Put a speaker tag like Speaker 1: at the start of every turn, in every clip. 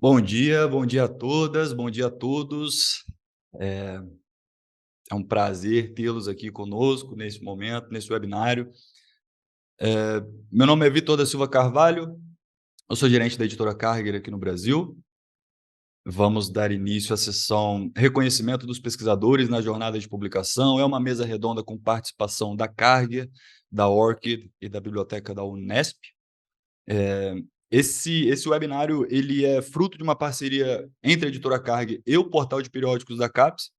Speaker 1: Bom dia a todas, bom dia a todos. É é um prazer tê-los aqui conosco nesse momento, nesse webinário. Meu nome é Vitor da Silva Carvalho, eu sou gerente da editora Karger aqui no Brasil. Vamos dar início à sessão Reconhecimento dos Pesquisadores na Jornada de Publicação. É uma mesa redonda com participação da Karger, da ORCID e da Biblioteca da Unesp. Esse webinário ele é fruto de uma parceria entre a editora Karger e o portal de periódicos da CAPES.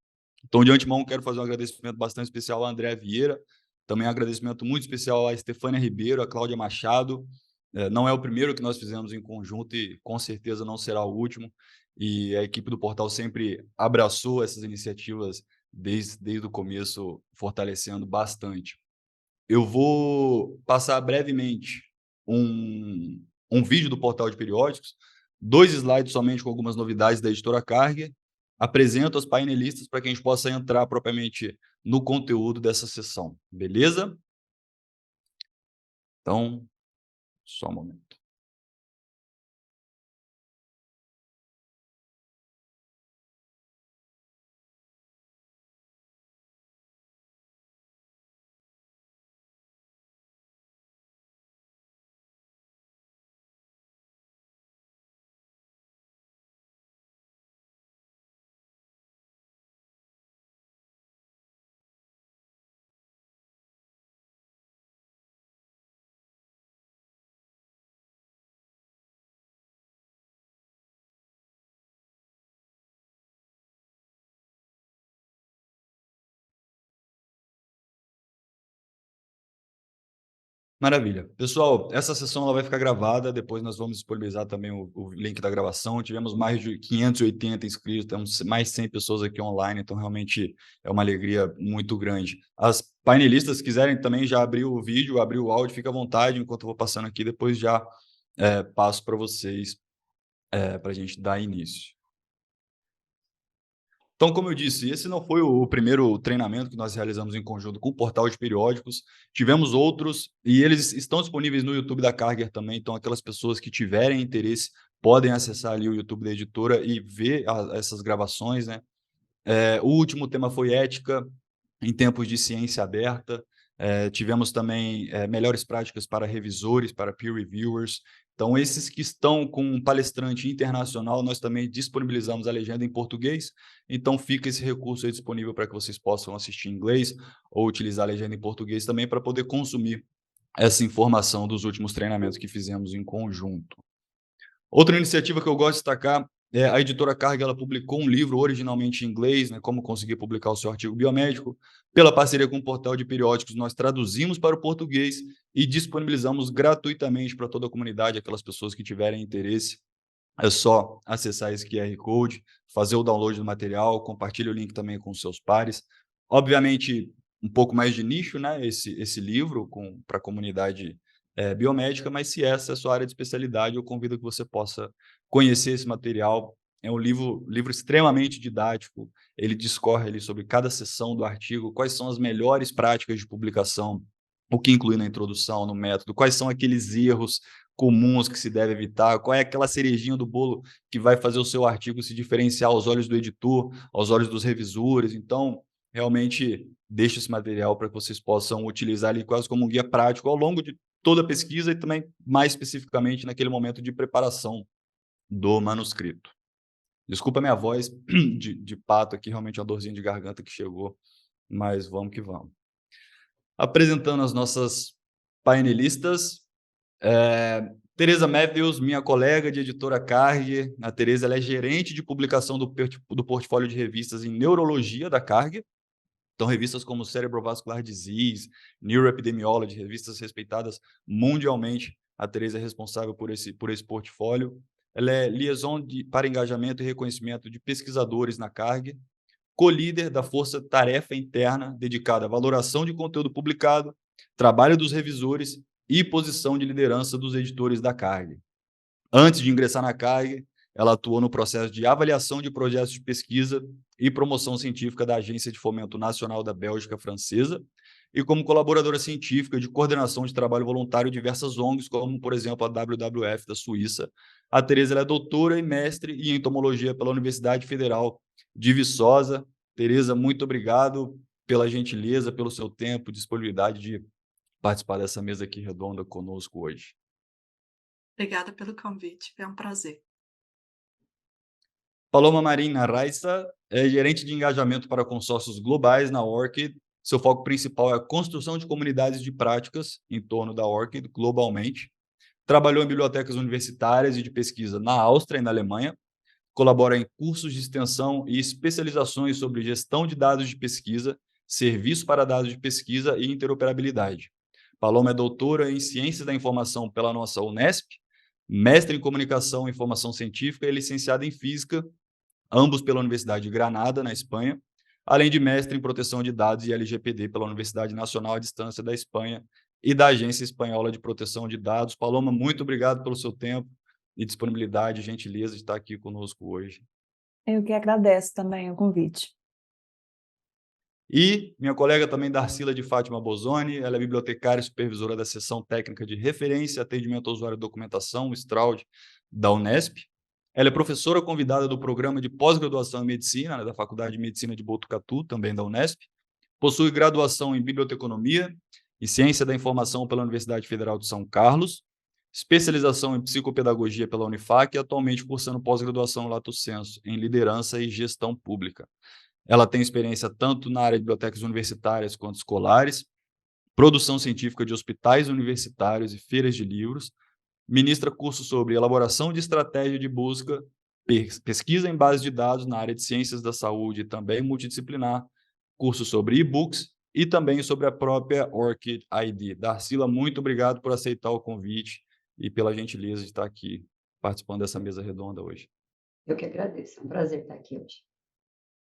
Speaker 1: Então, de antemão, quero fazer um agradecimento bastante especial ao André Vieira, também um agradecimento muito especial à Estefânia Ribeiro, à Cláudia Machado. Não é o primeiro que nós fizemos em conjunto e com certeza não será o último. E a equipe do portal sempre abraçou essas iniciativas desde o começo, fortalecendo bastante. Eu vou passar brevemente um vídeo do portal de periódicos, 2 slides somente com algumas novidades da editora Karger, apresento as painelistas para que a gente possa entrar propriamente no conteúdo dessa sessão, beleza? Então, só um momento. Maravilha. Pessoal, essa sessão ela vai ficar gravada, depois nós vamos disponibilizar também o link da gravação. Tivemos mais de 580 inscritos, temos mais de 100 pessoas aqui online, então realmente é uma alegria muito grande. As painelistas quiserem também já abrir o vídeo, abrir o áudio, fica à vontade, enquanto eu vou passando aqui, depois já passo para vocês para a gente dar início. Então, como eu disse, esse não foi o primeiro treinamento que nós realizamos em conjunto com o portal de periódicos. Tivemos outros e eles estão disponíveis no YouTube da Karger também. Então, aquelas pessoas que tiverem interesse podem acessar ali o YouTube da editora e ver essas gravações, né? O último tema foi ética em tempos de ciência aberta. Tivemos também melhores práticas para revisores, para peer reviewers. Então, esses que estão com um palestrante internacional, nós também disponibilizamos a legenda em português. Então, fica esse recurso aí disponível para que vocês possam assistir em inglês ou utilizar a legenda em português também para poder consumir essa informação dos últimos treinamentos que fizemos em conjunto. Outra iniciativa que eu gosto de destacar é a editora Karger, ela publicou um livro originalmente em inglês, né, como conseguir publicar o seu artigo biomédico. Pela parceria com o portal de periódicos, nós traduzimos para o português e disponibilizamos gratuitamente para toda a comunidade, aquelas pessoas que tiverem interesse. É só acessar esse QR Code, fazer o download do material, compartilhe o link também com os seus pares. Obviamente, um pouco mais de nicho, né, esse livro para a comunidade biomédica, mas se essa é a sua área de especialidade, eu convido que você possa conhecer esse material. É um livro extremamente didático, ele discorre ali sobre cada seção do artigo, quais são as melhores práticas de publicação, o que inclui na introdução, no método, quais são aqueles erros comuns que se deve evitar, qual é aquela cerejinha do bolo que vai fazer o seu artigo se diferenciar aos olhos do editor, aos olhos dos revisores. Então, realmente, deixo esse material para que vocês possam utilizar ele quase como um guia prático ao longo de toda a pesquisa e também, mais especificamente, naquele momento de preparação do manuscrito. Desculpa a minha voz de pato aqui, realmente é uma dorzinha de garganta que chegou, mas vamos que vamos. Apresentando as nossas painelistas, Teresa Matthews, minha colega de editora Karger. A Teresa ela é gerente de publicação do portfólio de revistas em neurologia da Karger. Então, revistas como Cerebrovascular Disease, Neuroepidemiology, revistas respeitadas mundialmente. A Teresa é responsável por esse portfólio. Ela é liaison para engajamento e reconhecimento de pesquisadores na Karger, co-líder da força-tarefa interna dedicada à valoração de conteúdo publicado, trabalho dos revisores e posição de liderança dos editores da Karger. Antes de ingressar na Karger, ela atuou no processo de avaliação de projetos de pesquisa e promoção científica da Agência de Fomento Nacional da Bélgica Francesa e como colaboradora científica de coordenação de trabalho voluntário de diversas ONGs, como, por exemplo, a WWF da Suíça. A Tereza é doutora e mestre em entomologia pela Universidade Federal de Viçosa. Tereza, muito obrigado pela gentileza, pelo seu tempo, disponibilidade de participar dessa mesa aqui redonda conosco hoje.
Speaker 2: Obrigada pelo convite, é um prazer.
Speaker 1: Paloma Marina Raissa é gerente de engajamento para consórcios globais na Orchid. Seu foco principal é a construção de comunidades de práticas em torno da Orchid globalmente. Trabalhou em bibliotecas universitárias e de pesquisa na Áustria e na Alemanha. Colabora em cursos de extensão e especializações sobre gestão de dados de pesquisa, serviço para dados de pesquisa e interoperabilidade. Paloma é doutora em Ciências da Informação pela nossa Unesp, mestre em Comunicação e Informação Científica e licenciada em Física, ambos pela Universidade de Granada, na Espanha, além de mestre em Proteção de Dados e LGPD pela Universidade Nacional à Distância da Espanha e da Agência Espanhola de Proteção de Dados. Paloma, muito obrigado pelo seu tempo e disponibilidade, gentileza de estar aqui conosco hoje.
Speaker 3: Eu que agradeço também o convite.
Speaker 1: E minha colega também, Darcila de Fátima Bozoni, ela é bibliotecária e supervisora da Seção Técnica de Referência e Atendimento ao Usuário e Documentação, STRAUD, da Unesp. Ela é professora convidada do Programa de Pós-Graduação em Medicina, da Faculdade de Medicina de Botucatu, também da Unesp. Possui graduação em Biblioteconomia e Ciência da Informação pela Universidade Federal de São Carlos, especialização em Psicopedagogia pela Unifac e atualmente cursando pós-graduação Lato Sensu em Liderança e Gestão Pública. Ela tem experiência tanto na área de bibliotecas universitárias quanto escolares, produção científica de hospitais universitários e feiras de livros, ministra cursos sobre elaboração de estratégia de busca, pesquisa em base de dados na área de ciências da saúde e também multidisciplinar, cursos sobre e-books e também sobre a própria Orchid ID. Darcila, muito obrigado por aceitar o convite e pela gentileza de estar aqui participando dessa mesa redonda hoje.
Speaker 4: Eu que agradeço, é um prazer estar aqui hoje.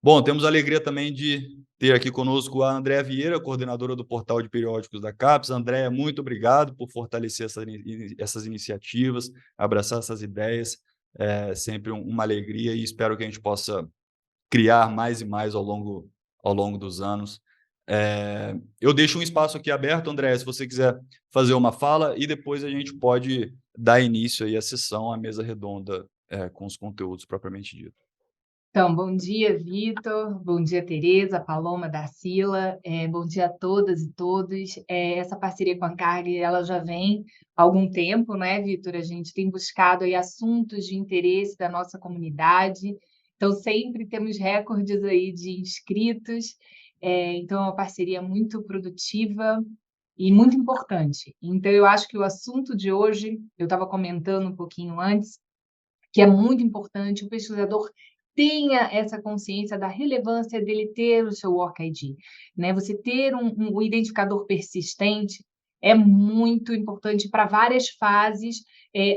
Speaker 1: Bom, temos a alegria também de ter aqui conosco a Andréa Vieira, coordenadora do portal de periódicos da CAPES. Andréa, muito obrigado por fortalecer essas iniciativas, abraçar essas ideias. É sempre uma alegria e espero que a gente possa criar mais e mais ao longo dos anos. Eu deixo um espaço aqui aberto, Andréa, se você quiser fazer uma fala, e depois a gente pode dar início aí à sessão, à mesa redonda, com os conteúdos propriamente dito.
Speaker 5: Então, bom dia, Vitor, bom dia, Tereza, Paloma, Darcila, bom dia a todas e todos. Essa parceria com a CARG, ela já vem há algum tempo, né, Vitor? A gente tem buscado aí assuntos de interesse da nossa comunidade, então sempre temos recordes aí de inscritos, então é uma parceria muito produtiva e muito importante. Então, eu acho que o assunto de hoje, eu estava comentando um pouquinho antes, que é muito importante o pesquisador tenha essa consciência da relevância dele ter o seu Work ID, né? Você ter um identificador persistente é muito importante para várias fases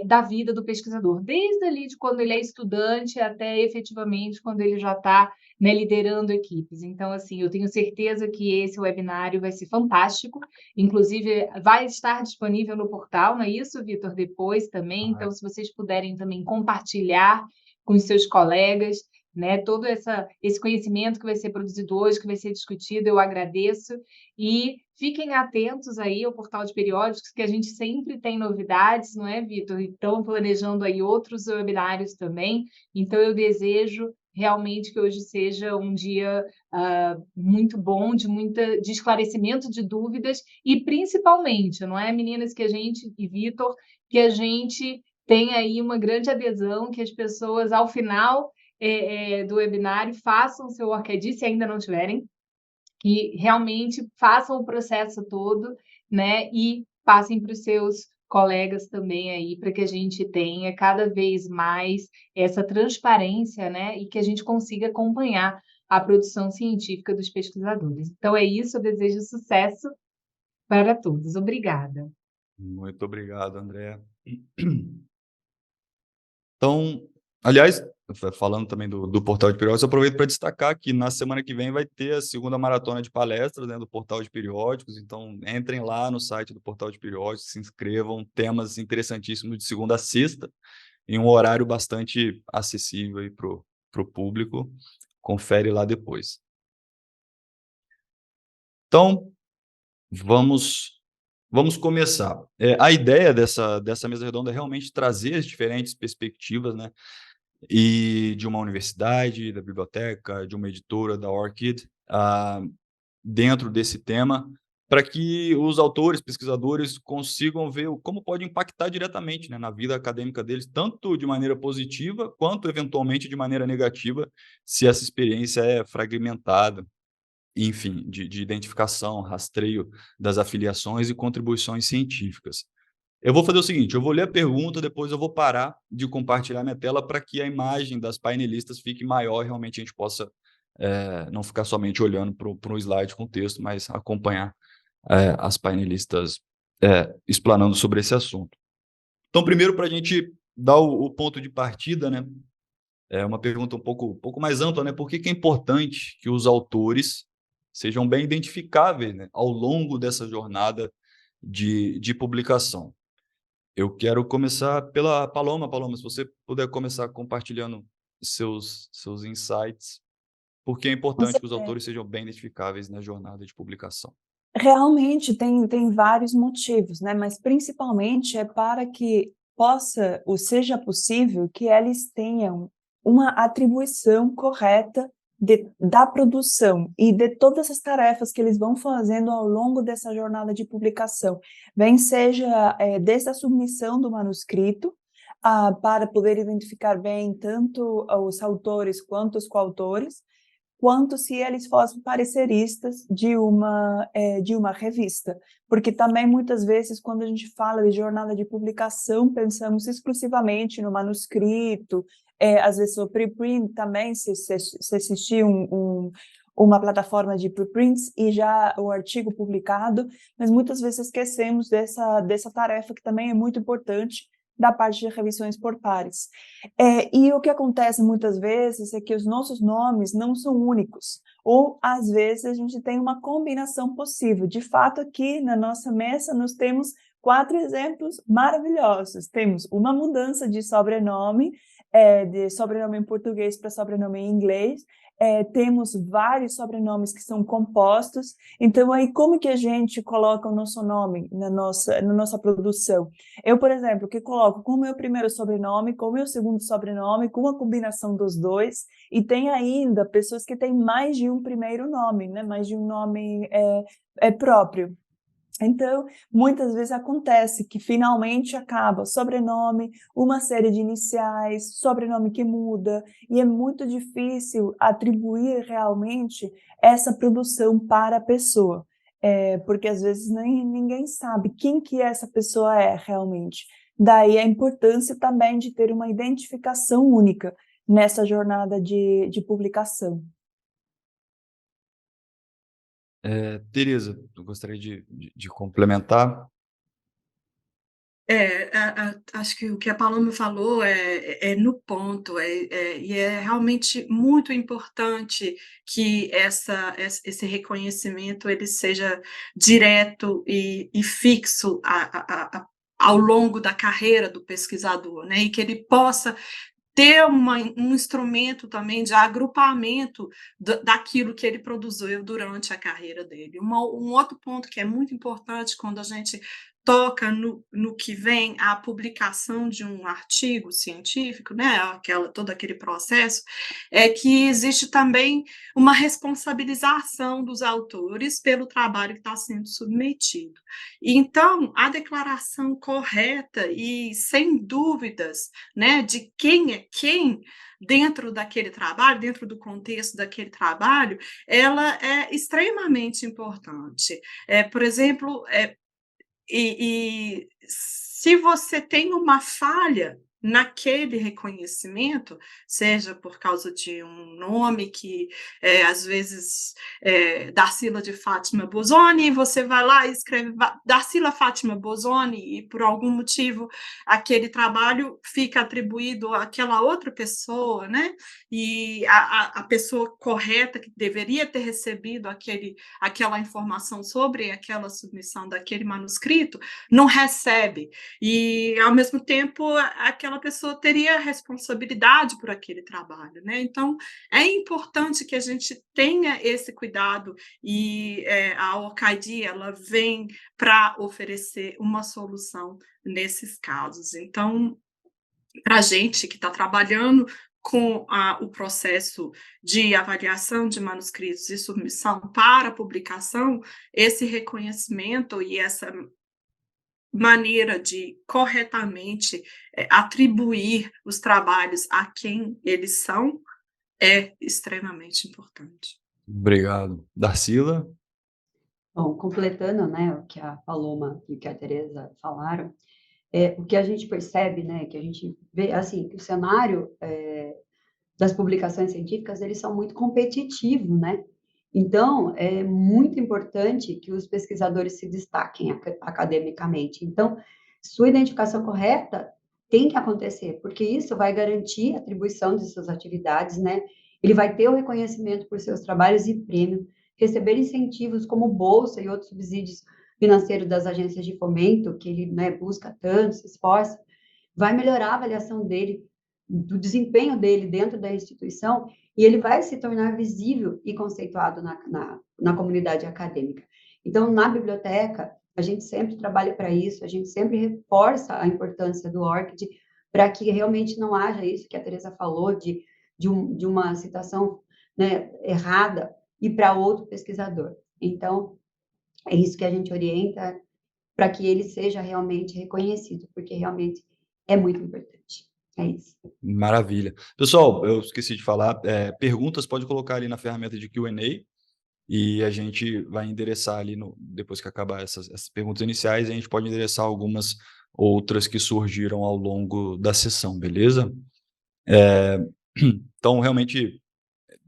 Speaker 5: da vida do pesquisador, desde ali de quando ele é estudante até efetivamente quando ele já está, né, liderando equipes. Então, assim, eu tenho certeza que esse webinário vai ser fantástico, inclusive vai estar disponível no portal, não é isso, Vitor? Depois também, então, se vocês puderem também compartilhar com os seus colegas, né, todo esse conhecimento que vai ser produzido hoje, que vai ser discutido, eu agradeço. E fiquem atentos aí ao portal de periódicos, que a gente sempre tem novidades, não é, Vitor? Estão planejando aí outros webinários também. Então, eu desejo realmente que hoje seja um dia muito bom, de esclarecimento de dúvidas e, principalmente, não é, meninas, que a gente, e Vitor, que a gente tem aí uma grande adesão, que as pessoas, ao final do webinário, façam o seu Work ID, se ainda não tiverem, que realmente façam o processo todo, né, e passem para os seus colegas também aí, para que a gente tenha cada vez mais essa transparência, né, e que a gente consiga acompanhar a produção científica dos pesquisadores. Então é isso, eu desejo sucesso para todos. Obrigada.
Speaker 1: Muito obrigado, André. Então, aliás, falando também do Portal de Periódicos, eu aproveito para destacar que na semana que vem vai ter a segunda maratona de palestras, né, do Portal de Periódicos, então entrem lá no site do Portal de Periódicos, se inscrevam, temas interessantíssimos de segunda a sexta, em um horário bastante acessível aí para o público. Confere lá depois. Então, vamos começar. A ideia dessa mesa redonda é realmente trazer as diferentes perspectivas, né, e de uma universidade, da biblioteca, de uma editora, da Orchid, dentro desse tema, para que os autores, pesquisadores consigam ver como pode impactar diretamente, né, na vida acadêmica deles, tanto de maneira positiva, quanto eventualmente de maneira negativa, se essa experiência é fragmentada, enfim, de identificação, rastreio das afiliações e contribuições científicas. Eu vou fazer o seguinte, eu vou ler a pergunta, depois eu vou parar de compartilhar minha tela para que a imagem das painelistas fique maior e realmente a gente possa não ficar somente olhando para um slide com texto, mas acompanhar as painelistas explanando sobre esse assunto. Então, primeiro, para a gente dar o ponto de partida, né, é uma pergunta um pouco mais ampla, né? Por que é importante que os autores sejam bem identificáveis, né, ao longo dessa jornada de publicação? Eu quero começar pela Paloma. Paloma, se você puder começar compartilhando seus insights, porque é
Speaker 3: Com
Speaker 1: importante que os
Speaker 3: certeza.
Speaker 1: autores sejam bem identificáveis na jornada de publicação.
Speaker 3: Realmente tem vários motivos, né, mas principalmente é para que possa ou seja possível que eles tenham uma atribuição correta da produção e de todas as tarefas que eles vão fazendo ao longo dessa jornada de publicação, bem seja, desde a submissão do manuscrito, para poder identificar bem tanto os autores quanto os coautores, quanto se eles fossem pareceristas de uma revista. Porque também, muitas vezes, quando a gente fala de jornada de publicação, pensamos exclusivamente no manuscrito, às vezes o preprint também, se assistir uma plataforma de preprints e já o artigo publicado, mas muitas vezes esquecemos dessa tarefa que também é muito importante, da parte de revisões por pares. E o que acontece muitas vezes é que os nossos nomes não são únicos, ou às vezes a gente tem uma combinação possível. De fato, aqui na nossa mesa nós temos 4 exemplos maravilhosos. Temos uma mudança de sobrenome em português para sobrenome em inglês, temos vários sobrenomes que são compostos. Então, aí como que a gente coloca o nosso nome na nossa produção? Eu, por exemplo, que coloco com o meu primeiro sobrenome, com o meu segundo sobrenome, com a combinação dos dois, e tem ainda pessoas que têm mais de um primeiro nome, né? Mais de um nome próprio. Então, muitas vezes acontece que finalmente acaba sobrenome, uma série de iniciais, sobrenome que muda, e é muito difícil atribuir realmente essa produção para a pessoa, porque às vezes ninguém sabe quem que essa pessoa é realmente. Daí a importância também de ter uma identificação única nessa jornada de publicação.
Speaker 1: Tereza, eu gostaria de complementar.
Speaker 2: Acho que o que a Paloma falou é no ponto, e é realmente muito importante que esse reconhecimento ele seja direto e fixo ao longo da carreira do pesquisador, né? E que ele possa ter um instrumento também de agrupamento daquilo que ele produziu durante a carreira dele. Um outro ponto que é muito importante quando a gente toca no que vem a publicação de um artigo científico, né, todo aquele processo, é que existe também uma responsabilização dos autores pelo trabalho que está sendo submetido. Então, a declaração correta e sem dúvidas, né, de quem é quem dentro daquele trabalho, dentro do contexto daquele trabalho, ela é extremamente importante. Por exemplo, se você tem uma falha naquele reconhecimento, seja por causa de um nome que às vezes Darcila de Fátima Bosoni, você vai lá e escreve Darcila Fátima Bosoni e por algum motivo aquele trabalho fica atribuído àquela outra pessoa, né? E a pessoa correta que deveria ter recebido aquela informação sobre aquela submissão daquele manuscrito não recebe, e ao mesmo tempo aquela pessoa teria responsabilidade por aquele trabalho, né. Então, é importante que a gente tenha esse cuidado e, a OCAD ela vem para oferecer uma solução nesses casos. Então, para a gente que está trabalhando com o processo de avaliação de manuscritos e submissão para publicação, esse reconhecimento e essa maneira de corretamente atribuir os trabalhos a quem eles são é extremamente importante.
Speaker 1: Obrigado. Darcila?
Speaker 4: Bom, completando, né, o que a Paloma e o que a Teresa falaram, o que a gente percebe, né, que a gente vê, assim, que o cenário das publicações científicas, eles são muito competitivos, né? Então, é muito importante que os pesquisadores se destaquem academicamente. Então, sua identificação correta tem que acontecer, porque isso vai garantir a atribuição de suas atividades, né? Ele vai ter o reconhecimento por seus trabalhos e prêmio, receber incentivos como bolsa e outros subsídios financeiros das agências de fomento, que ele, né, busca tanto, se esforça, vai melhorar a avaliação dele, do desempenho dele dentro da instituição, e ele vai se tornar visível e conceituado na comunidade acadêmica. Então, na biblioteca, a gente sempre trabalha para isso, a gente sempre reforça a importância do ORCID, para que realmente não haja isso que a Teresa falou, de uma citação, né, errada e para outro pesquisador. Então, é isso que a gente orienta para que ele seja realmente reconhecido, porque realmente é muito importante. É isso.
Speaker 1: Maravilha. Pessoal, eu esqueci de falar, perguntas pode colocar ali na ferramenta de Q&A e a gente vai endereçar ali, depois que acabar essas perguntas iniciais, a gente pode endereçar algumas outras que surgiram ao longo da sessão, beleza? Então, realmente,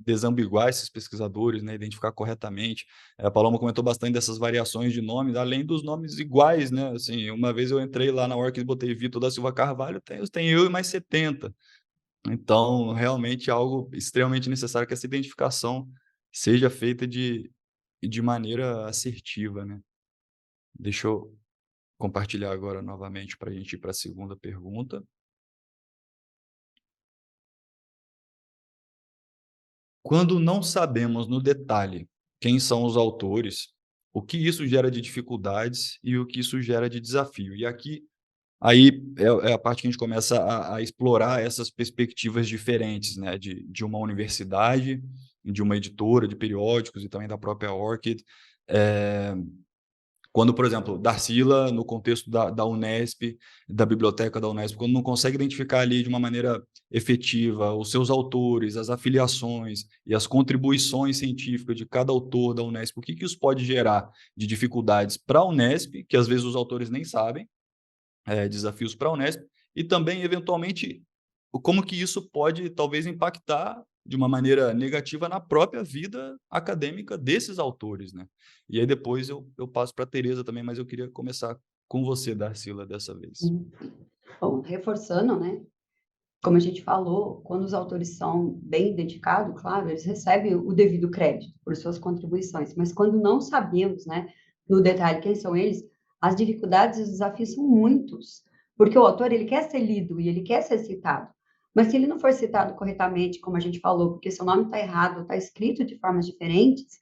Speaker 1: desambiguar esses pesquisadores, né, identificar corretamente. A Paloma comentou bastante dessas variações de nomes, além dos nomes iguais, né? Assim, uma vez eu entrei lá na Orcs e botei Vitor da Silva Carvalho, tem eu e mais 70. Então, realmente é algo extremamente necessário que essa identificação seja feita de maneira assertiva, né? Deixa eu compartilhar agora novamente para a gente ir para a segunda pergunta. Quando não sabemos no detalhe quem são os autores, o que isso gera de dificuldades e o que isso gera de desafio? E aqui, aí é a parte que a gente começa a explorar essas perspectivas diferentes, né, de uma universidade, de uma editora de periódicos e também da própria Orchid. Quando, por exemplo, Darcila, no contexto da Unesp, da biblioteca da Unesp, quando não consegue identificar ali de uma maneira efetiva os seus autores, as afiliações e as contribuições científicas de cada autor da Unesp, o que isso pode gerar de dificuldades para a Unesp, que às vezes os autores nem sabem, desafios para a Unesp, e também, eventualmente, como que isso pode, talvez, impactar de uma maneira negativa na própria vida acadêmica desses autores, né? E aí depois eu passo para a Teresa também, mas eu queria começar com você, Darcila, dessa vez.
Speaker 4: Bom, reforçando, né? Como a gente falou, quando os autores são bem identificados, claro, eles recebem o devido crédito por suas contribuições, mas quando não sabemos, né, no detalhe quem são eles, as dificuldades e os desafios são muitos, porque o autor, ele quer ser lido e ele quer ser citado, mas se ele não for citado corretamente, como a gente falou, porque seu nome está errado, está escrito de formas diferentes,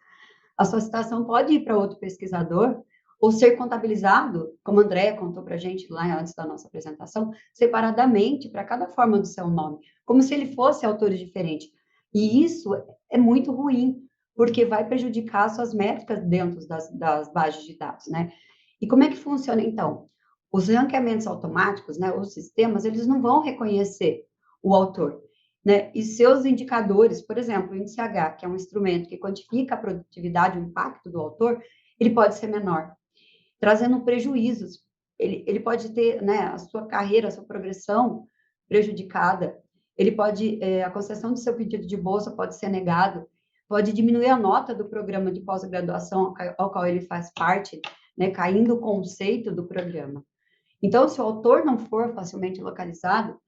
Speaker 4: a sua citação pode ir para outro pesquisador ou ser contabilizado, como a André contou para a gente lá antes da nossa apresentação, separadamente para cada forma do seu nome, como se ele fosse autores diferentes. E isso é muito ruim, porque vai prejudicar suas métricas dentro das bases de dados, né? E como é que funciona, então? Os ranqueamentos automáticos, né, os sistemas, eles não vão reconhecer o autor, né? E seus indicadores, por exemplo, o índice H, que é um instrumento que quantifica a produtividade, o impacto do autor, ele pode ser menor, trazendo prejuízos. Ele pode ter, né, a sua carreira, a sua progressão prejudicada. Ele pode, a concessão do seu pedido de bolsa pode ser negado, pode diminuir a nota do programa de pós-graduação ao qual ele faz parte, né, caindo o conceito do programa. Então, se o autor não for facilmente localizado,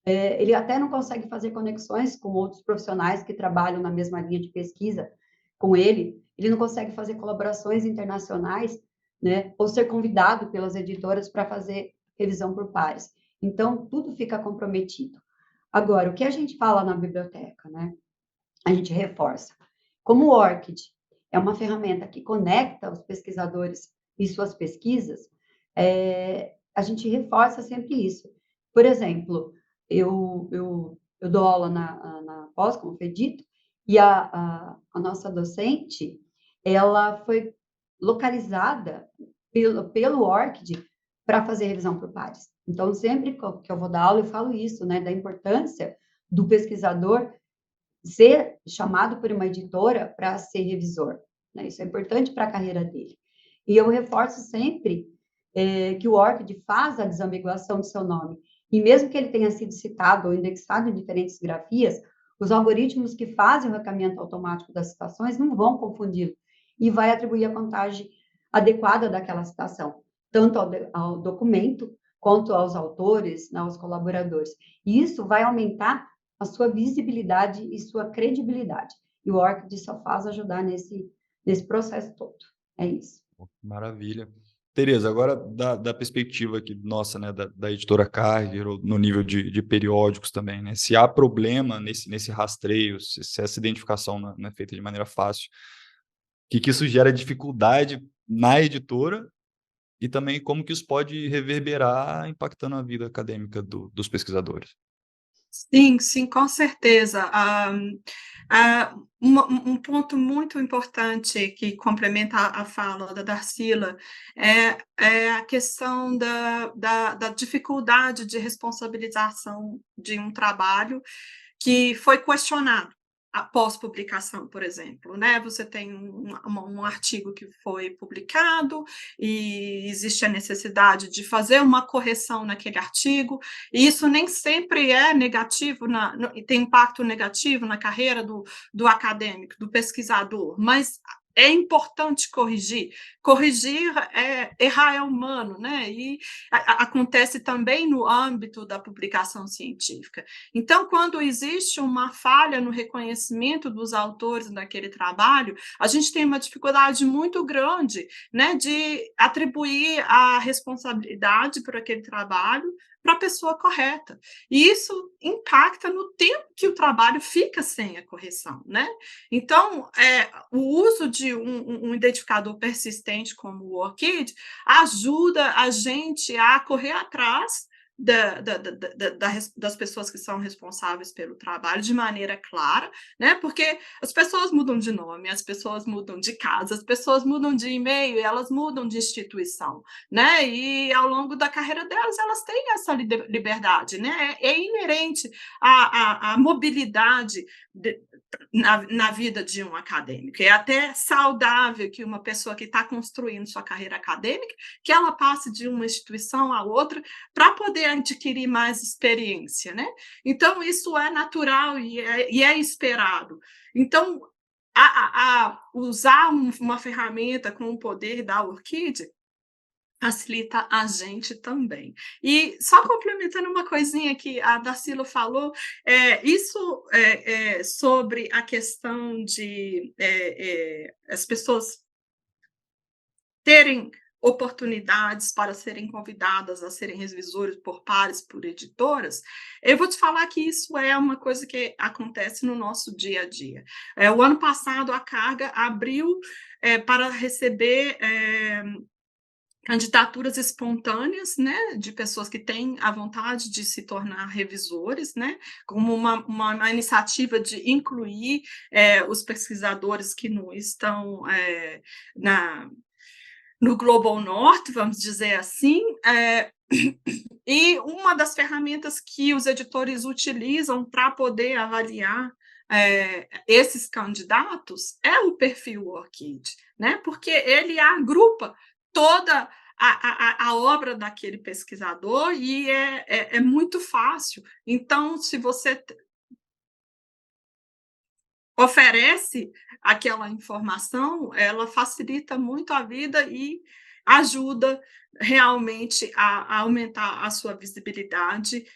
Speaker 4: ele até não consegue fazer conexões com outros profissionais que trabalham na mesma linha de pesquisa com ele não consegue fazer colaborações internacionais, né, ou ser convidado pelas editoras para fazer revisão por pares. Então, tudo fica comprometido. Agora, o que a gente fala na biblioteca, né? A gente reforça. Como o ORCID é uma ferramenta que conecta os pesquisadores e suas pesquisas, a gente reforça sempre isso. Por exemplo, eu dou aula na pós, como foi dito, e a nossa docente, ela foi localizada pelo ORCID para fazer revisão por pares. Então, sempre que eu vou dar aula, eu falo isso, né, da importância do pesquisador ser chamado por uma editora para ser revisor, né? Isso é importante para a carreira dele. E eu reforço sempre que o ORCID faz a desambiguação do seu nome. E mesmo que ele tenha sido citado ou indexado em diferentes grafias, os algoritmos que fazem o recaminhamento automático das citações não vão confundi-lo e vai atribuir a contagem adequada daquela citação, tanto ao documento quanto aos autores, né, aos colaboradores. E isso vai aumentar a sua visibilidade e sua credibilidade. E o ORCID só faz ajudar nesse processo todo. É isso.
Speaker 1: Maravilha. Tereza, agora da perspectiva aqui, nossa, né, da editora Carger, ou no nível de periódicos também, né? Se há problema nesse rastreio, se essa identificação não é feita de maneira fácil, o que isso gera dificuldade na editora e também como que isso pode reverberar impactando a vida acadêmica dos pesquisadores.
Speaker 2: Sim, com certeza. Um ponto muito importante que complementa a fala da Darcila é a questão da dificuldade de responsabilização de um trabalho que foi questionado após publicação, por exemplo, né? Você tem um artigo que foi publicado e existe a necessidade de fazer uma correção naquele artigo, e isso nem sempre é negativo, tem impacto negativo na carreira do acadêmico, do pesquisador, mas é importante corrigir. Errar é humano, né? E acontece também no âmbito da publicação científica. Então, quando existe uma falha no reconhecimento dos autores daquele trabalho, a gente tem uma dificuldade muito grande, né, de atribuir a responsabilidade por aquele trabalho para a pessoa correta. E isso impacta no tempo que o trabalho fica sem a correção, né? Então, o uso de um identificador persistente como o ORCID ajuda a gente a correr atrás das pessoas que são responsáveis pelo trabalho de maneira clara, né? Porque as pessoas mudam de nome, as pessoas mudam de casa, as pessoas mudam de e-mail, elas mudam de instituição, né? E ao longo da carreira delas, elas têm essa liberdade, né? É inerente à mobilidade na vida de um acadêmico. É até saudável que uma pessoa que está construindo sua carreira acadêmica, que ela passe de uma instituição a outra para poder adquirir mais experiência, né? Então, isso é natural e é esperado. Então, usar uma ferramenta com o poder da ORCID facilita a gente também. E só complementando uma coisinha que a Darcila falou, isso sobre a questão de as pessoas terem oportunidades para serem convidadas a serem revisores por pares, por editoras, eu vou te falar que isso é uma coisa que acontece no nosso dia a dia. O ano passado, a Carga abriu para receber candidaturas espontâneas, né, de pessoas que têm a vontade de se tornar revisores, né, como uma iniciativa de incluir os pesquisadores que não estão no Global North, vamos dizer assim, e uma das ferramentas que os editores utilizam para poder avaliar esses candidatos é o perfil ORCID, né? Porque ele agrupa toda a obra daquele pesquisador e é muito fácil. Então, se você oferece aquela informação, ela facilita muito a vida e ajuda realmente a aumentar a sua visibilidade,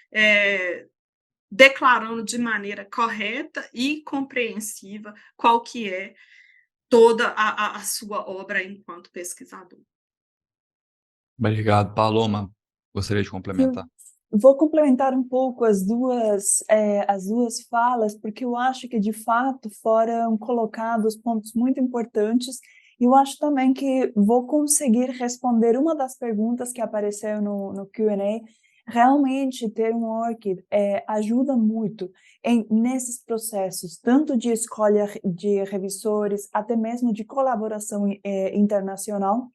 Speaker 2: declarando de maneira correta e compreensiva qual que é toda a sua obra enquanto pesquisador.
Speaker 1: Obrigado, Paloma. Gostaria de complementar.
Speaker 3: vou complementar um pouco as duas falas, porque eu acho que, de fato, foram colocados pontos muito importantes, e eu acho também que vou conseguir responder uma das perguntas que apareceu no Q&A. Realmente, ter um ORCID ajuda muito nesses processos, tanto de escolha de revisores, até mesmo de colaboração internacional,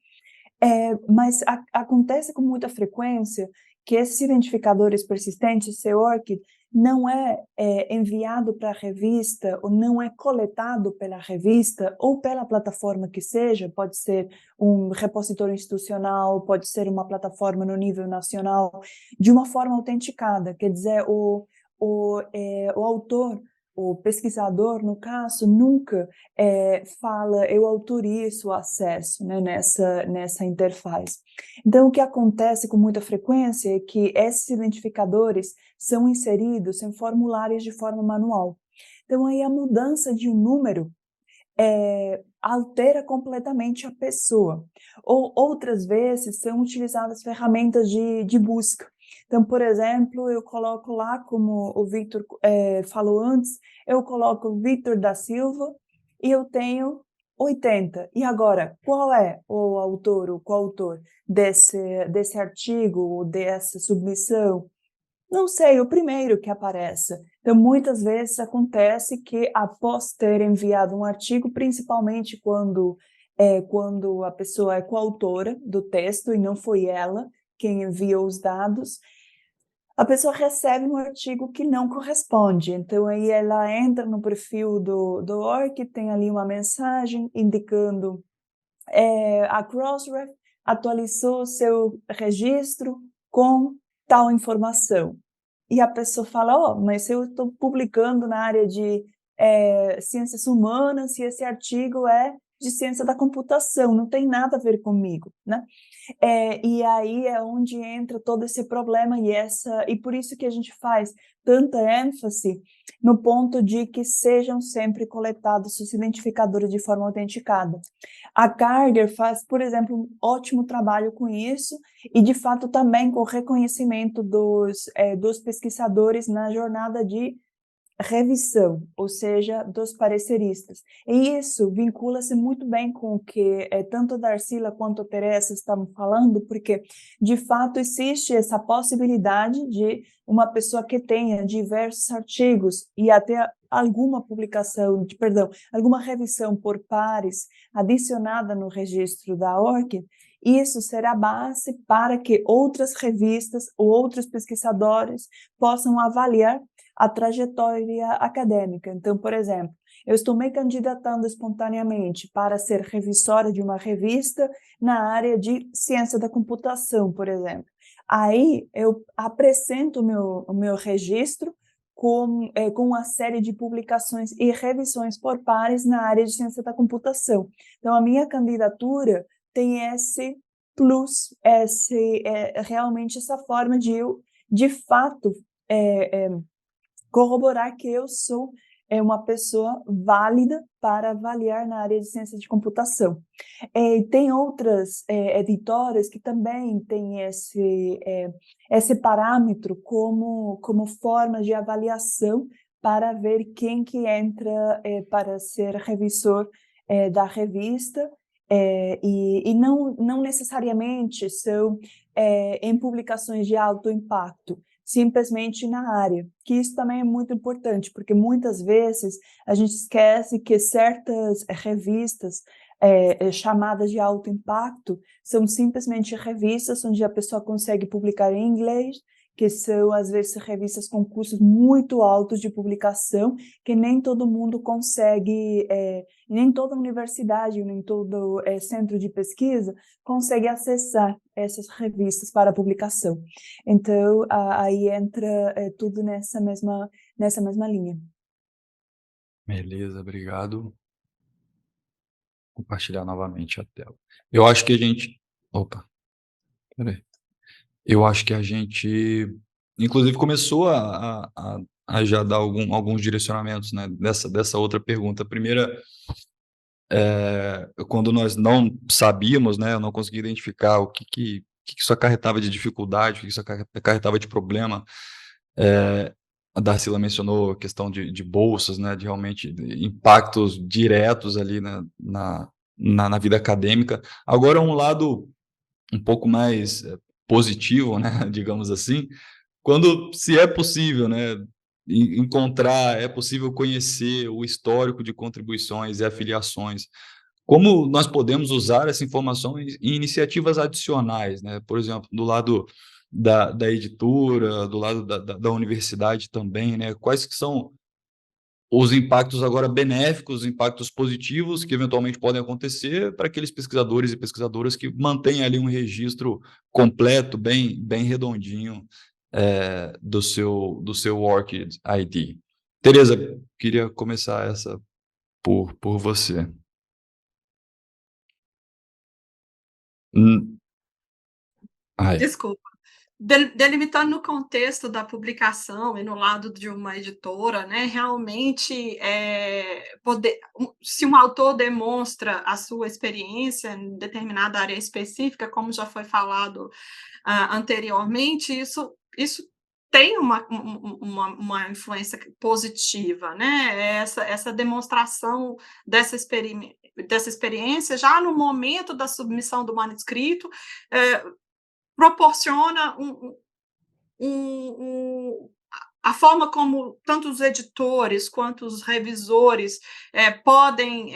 Speaker 3: mas acontece com muita frequência que esses identificadores persistentes, CORC, não é enviado para a revista, ou não é coletado pela revista, ou pela plataforma que seja, pode ser um repositório institucional, pode ser uma plataforma no nível nacional, de uma forma autenticada, quer dizer, o autor, o pesquisador, no caso, nunca fala, eu autorizo o acesso, né, nessa interface. Então, o que acontece com muita frequência é que esses identificadores são inseridos em formulários de forma manual. Então, aí a mudança de um número altera completamente a pessoa. Ou outras vezes são utilizadas ferramentas de busca. Então, por exemplo, eu coloco lá, como o Victor falou antes, eu coloco Victor da Silva e eu tenho 80. E agora, qual é o autor, o coautor desse artigo, dessa submissão? Não sei, o primeiro que aparece. Então, muitas vezes acontece que, após ter enviado um artigo, principalmente quando a pessoa é coautora do texto e não foi ela quem enviou os dados, a pessoa recebe um artigo que não corresponde. Então, aí ela entra no perfil do ORC, tem ali uma mensagem indicando a Crossref atualizou seu registro com tal informação. E a pessoa fala, mas eu estou publicando na área de ciências humanas e esse artigo é de ciência da computação, não tem nada a ver comigo, né? E aí é onde entra todo esse problema e por isso que a gente faz tanta ênfase no ponto de que sejam sempre coletados os identificadores de forma autenticada. A Karger faz, por exemplo, um ótimo trabalho com isso e, de fato, também com o reconhecimento dos pesquisadores na jornada de revisão, ou seja, dos pareceristas. E isso vincula-se muito bem com o que tanto a Darcila quanto a Teresa estavam falando, porque, de fato, existe essa possibilidade de uma pessoa que tenha diversos artigos e até alguma alguma revisão por pares adicionada no registro da ORCID, isso será base para que outras revistas ou outros pesquisadores possam avaliar a trajetória acadêmica. Então, por exemplo, eu estou me candidatando espontaneamente para ser revisora de uma revista na área de ciência da computação, por exemplo. Aí eu apresento o meu registro com uma série de publicações e revisões por pares na área de ciência da computação. Então, a minha candidatura tem esse plus, realmente essa forma de eu, de fato, corroborar que eu sou uma pessoa válida para avaliar na área de ciência de computação. Tem outras editoras que também têm esse parâmetro como forma de avaliação para ver quem que entra para ser revisor da revista, e não necessariamente são em publicações de alto impacto, simplesmente na área, que isso também é muito importante, porque muitas vezes a gente esquece que certas revistas chamadas de alto impacto são simplesmente revistas onde a pessoa consegue publicar em inglês, que são, às vezes, revistas com custos muito altos de publicação, que nem todo mundo consegue, nem toda universidade, nem todo centro de pesquisa consegue acessar essas revistas para publicação. Então, aí entra tudo nessa mesma linha.
Speaker 1: Beleza, obrigado. Compartilhar novamente a tela. Eu acho que a gente... Opa, peraí. Eu acho que a gente, inclusive, começou a já dar alguns direcionamentos, né, dessa outra pergunta. A primeira, quando nós não sabíamos, né, eu não consegui identificar o que que isso acarretava de dificuldade, o que isso acarretava de problema. A Darcila mencionou a questão de bolsas, né, de realmente impactos diretos ali na vida acadêmica. Agora, um lado um pouco mais positivo, né, digamos assim, quando se é possível, né, encontrar, é possível conhecer o histórico de contribuições e afiliações, como nós podemos usar essa informação em iniciativas adicionais, né? Por exemplo, do lado da editora, do lado da universidade também, né? Quais que são os impactos agora benéficos, os impactos positivos que eventualmente podem acontecer para aqueles pesquisadores e pesquisadoras que mantêm ali um registro completo, bem redondinho, do seu Work ID. Tereza, queria começar essa por você. Ai.
Speaker 2: Desculpa. Delimitando no contexto da publicação e no lado de uma editora, né, realmente, se um autor demonstra a sua experiência em determinada área específica, como já foi falado anteriormente, isso tem uma influência positiva, né? Essa demonstração dessa experiência já no momento da submissão do manuscrito, proporciona a forma como tanto os editores quanto os revisores podem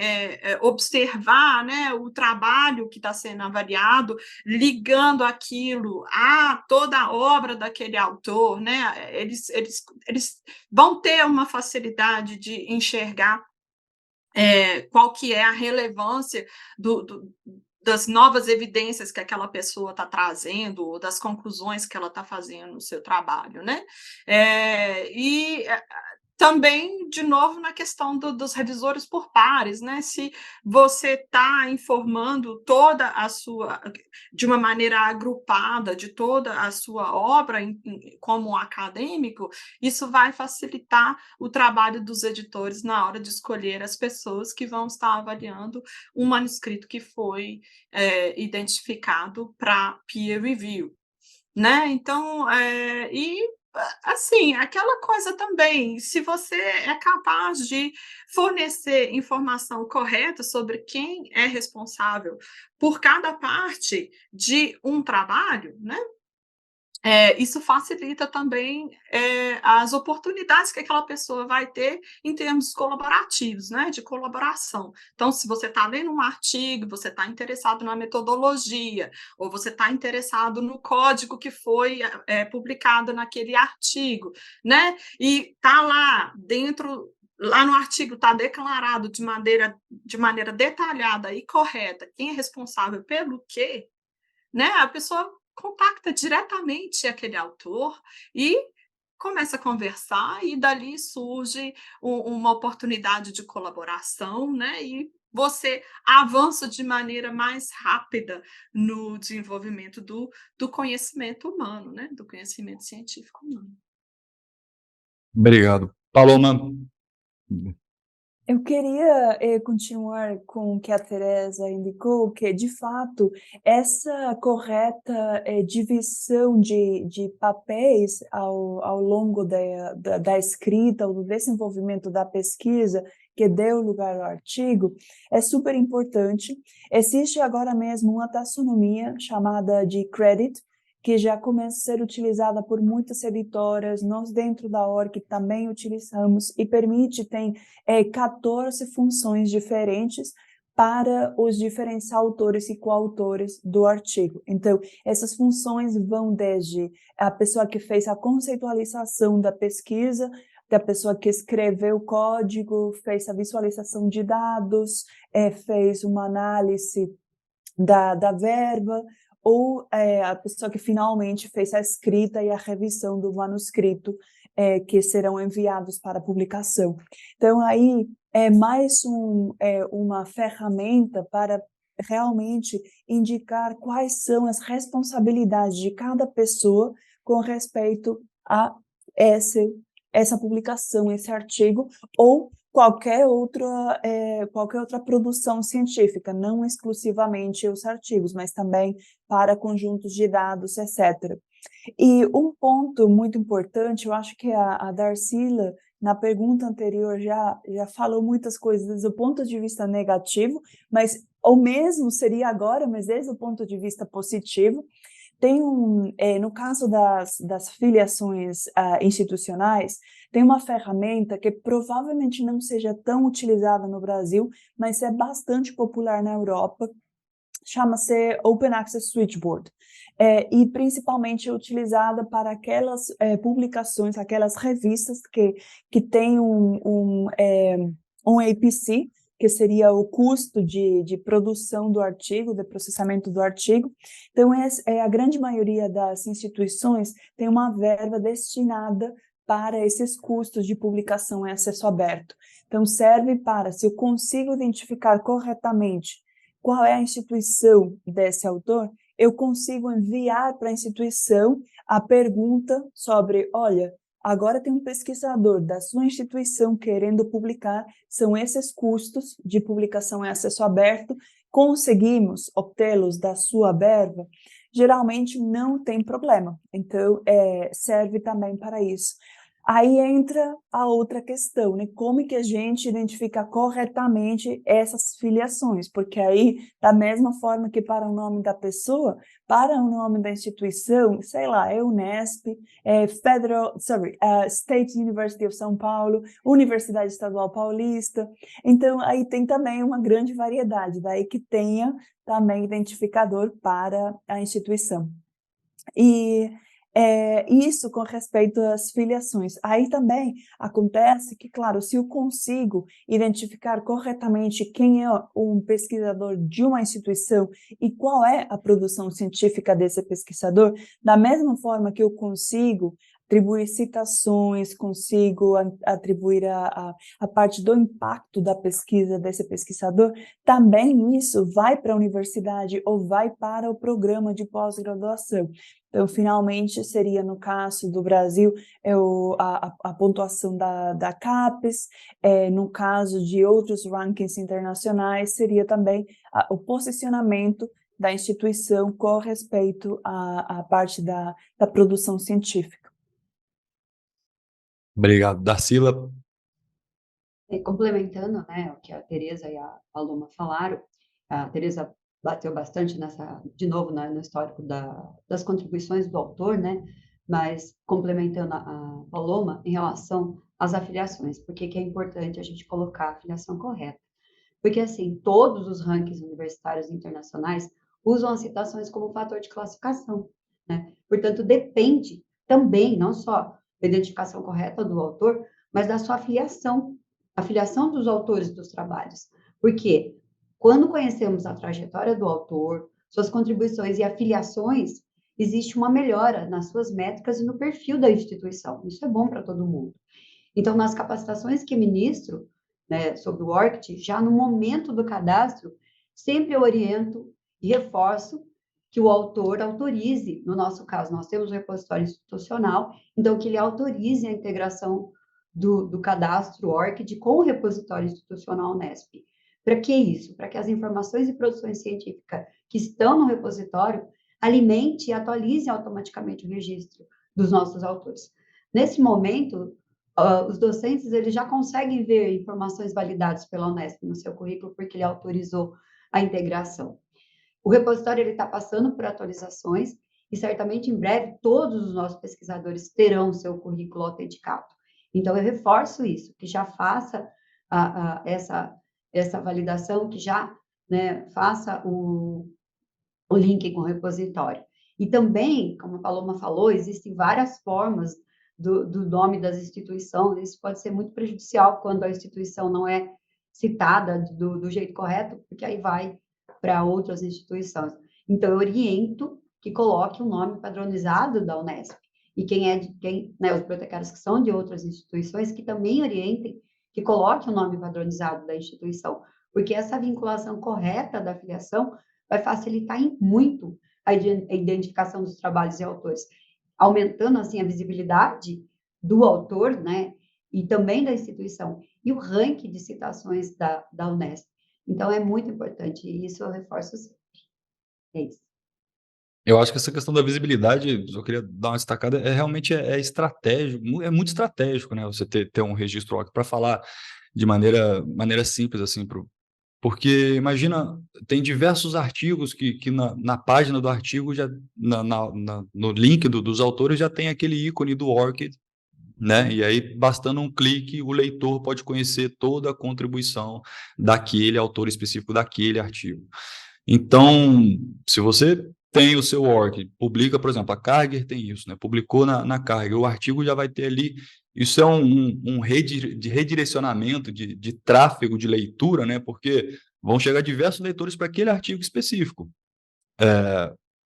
Speaker 2: observar, né, o trabalho que está sendo avaliado, ligando aquilo a toda a obra daquele autor, né? Eles vão ter uma facilidade de enxergar qual que é a relevância das novas evidências que aquela pessoa está trazendo, ou das conclusões que ela está fazendo no seu trabalho, né? Também, de novo, na questão dos revisores por pares, né? Se você está informando toda a sua, de uma maneira agrupada, de toda a sua obra como acadêmico, isso vai facilitar o trabalho dos editores na hora de escolher as pessoas que vão estar avaliando um manuscrito que foi identificado para peer review, né? Então, assim, aquela coisa também, se você é capaz de fornecer informação correta sobre quem é responsável por cada parte de um trabalho, né? Isso facilita também as oportunidades que aquela pessoa vai ter em termos colaborativos, né, de colaboração. Então, se você está lendo um artigo, você está interessado na metodologia, ou você está interessado no código que foi publicado naquele artigo, né, e está lá dentro. Lá no artigo está declarado de maneira detalhada e correta quem é responsável pelo quê, né? A pessoa contacta diretamente aquele autor e começa a conversar, e dali surge uma oportunidade de colaboração, né? E você avança de maneira mais rápida no desenvolvimento do conhecimento humano, né? Do conhecimento científico humano.
Speaker 1: Obrigado. Paloma.
Speaker 3: Eu queria continuar com o que a Teresa indicou, que, de fato, essa correta divisão de papéis ao longo da escrita ou do desenvolvimento da pesquisa que deu lugar ao artigo é super importante. Existe agora mesmo uma taxonomia chamada de credit, que já começa a ser utilizada por muitas editoras. Nós, dentro da ORC, também utilizamos e tem 14 funções diferentes para os diferentes autores e coautores do artigo. Então, essas funções vão desde a pessoa que fez a conceitualização da pesquisa, da pessoa que escreveu o código, fez a visualização de dados, fez uma análise da verba, ou a pessoa que finalmente fez a escrita e a revisão do manuscrito, que serão enviados para publicação. Então, aí é mais uma ferramenta para realmente indicar quais são as responsabilidades de cada pessoa com respeito a essa publicação, esse artigo, ou qualquer outra produção científica, não exclusivamente os artigos, mas também para conjuntos de dados, etc. E um ponto muito importante, eu acho que a Darcila, na pergunta anterior, já falou muitas coisas do ponto de vista negativo, mas o mesmo seria agora, mas desde o ponto de vista positivo. Tem no caso das filiações institucionais, tem uma ferramenta que provavelmente não seja tão utilizada no Brasil, mas é bastante popular na Europa, chama-se Open Access Switchboard, e principalmente é utilizada para aquelas publicações, aquelas revistas que têm um APC, que seria o custo de produção do artigo, de processamento do artigo. Então, a grande maioria das instituições tem uma verba destinada para esses custos de publicação em acesso aberto. Então, serve para, se eu consigo identificar corretamente qual é a instituição desse autor, eu consigo enviar para a instituição a pergunta sobre, olha, agora tem um pesquisador da sua instituição querendo publicar, são esses custos de publicação em acesso aberto, conseguimos obtê-los da sua verba? Geralmente não tem problema, então serve também para isso. Aí entra a outra questão, né? Como que a gente identifica corretamente essas filiações? Porque aí, da mesma forma que para o nome da pessoa, para o nome da instituição, sei lá, é Unesp, State University of São Paulo, Universidade Estadual Paulista. Então, aí tem também uma grande variedade, daí que tenha também identificador para a instituição. E isso com respeito às filiações. Aí também acontece que, claro, se eu consigo identificar corretamente quem é um pesquisador de uma instituição e qual é a produção científica desse pesquisador, da mesma forma que eu consigo atribuir citações, consigo atribuir a parte do impacto da pesquisa desse pesquisador, também isso vai para a universidade ou vai para o programa de pós-graduação. Então, finalmente, seria, no caso do Brasil, a pontuação da CAPES, no caso de outros rankings internacionais, seria também o posicionamento da instituição com respeito à parte da produção científica.
Speaker 1: Obrigado. Darcila?
Speaker 4: Complementando, né, o que a Tereza e a Paloma falaram, a Tereza bateu bastante de novo, no histórico das contribuições do autor, né, mas complementando a Paloma em relação às afiliações, porque que é importante a gente colocar a afiliação correta. Porque, assim, todos os rankings universitários internacionais usam as citações como fator de classificação, né? Portanto, depende também, não só da identificação correta do autor, mas da sua afiliação, a afiliação dos autores dos trabalhos. Porque quando conhecemos a trajetória do autor, suas contribuições e afiliações, existe uma melhora nas suas métricas e no perfil da instituição. Isso é bom para todo mundo. Então, nas capacitações que ministro, né, sobre o ORCID, já no momento do cadastro, sempre eu oriento e reforço que o autor autorize, no nosso caso, nós temos o repositório institucional, então que ele autorize a integração do cadastro ORCID com o repositório institucional Unesp. Para que isso? Para que as informações e produções científicas que estão no repositório alimente e atualize automaticamente o registro dos nossos autores. Nesse momento, os docentes eles já conseguem ver informações validadas pela Unesp no seu currículo, porque ele autorizou a integração. O repositório está passando por atualizações e certamente em breve todos os nossos pesquisadores terão o seu currículo autenticado. Então, eu reforço isso, que já faça essa validação, que já, né, faça o link com o repositório. E também, como a Paloma falou, existem várias formas do nome das instituições. Isso pode ser muito prejudicial quando a instituição não é citada do jeito correto, porque aí vai para outras instituições. Então, eu oriento que coloque um nome padronizado da Unesp. E né, os bibliotecários que são de outras instituições, que também orientem que coloque o nome padronizado da instituição, porque essa vinculação correta da filiação vai facilitar muito a identificação dos trabalhos e autores, aumentando, assim, a visibilidade do autor, né, e também da instituição, e o ranking de citações da Unesp. Então, é muito importante, e isso eu reforço sempre. É isso.
Speaker 1: Eu acho que essa questão da visibilidade, eu queria dar uma destacada, realmente é estratégico, é muito estratégico, né? Você ter um registro ORC para falar de maneira simples, assim, porque imagina, tem diversos artigos que na página do artigo, já no link dos autores, já tem aquele ícone do ORCID, né? E aí, bastando um clique, o leitor pode conhecer toda a contribuição daquele autor específico daquele artigo. Então, se você tem o seu ORC, publica, por exemplo, a Karger tem isso, né? Publicou na Karger, o artigo já vai ter ali. Isso é um redirecionamento de tráfego de leitura, né? Porque vão chegar diversos leitores para aquele artigo específico.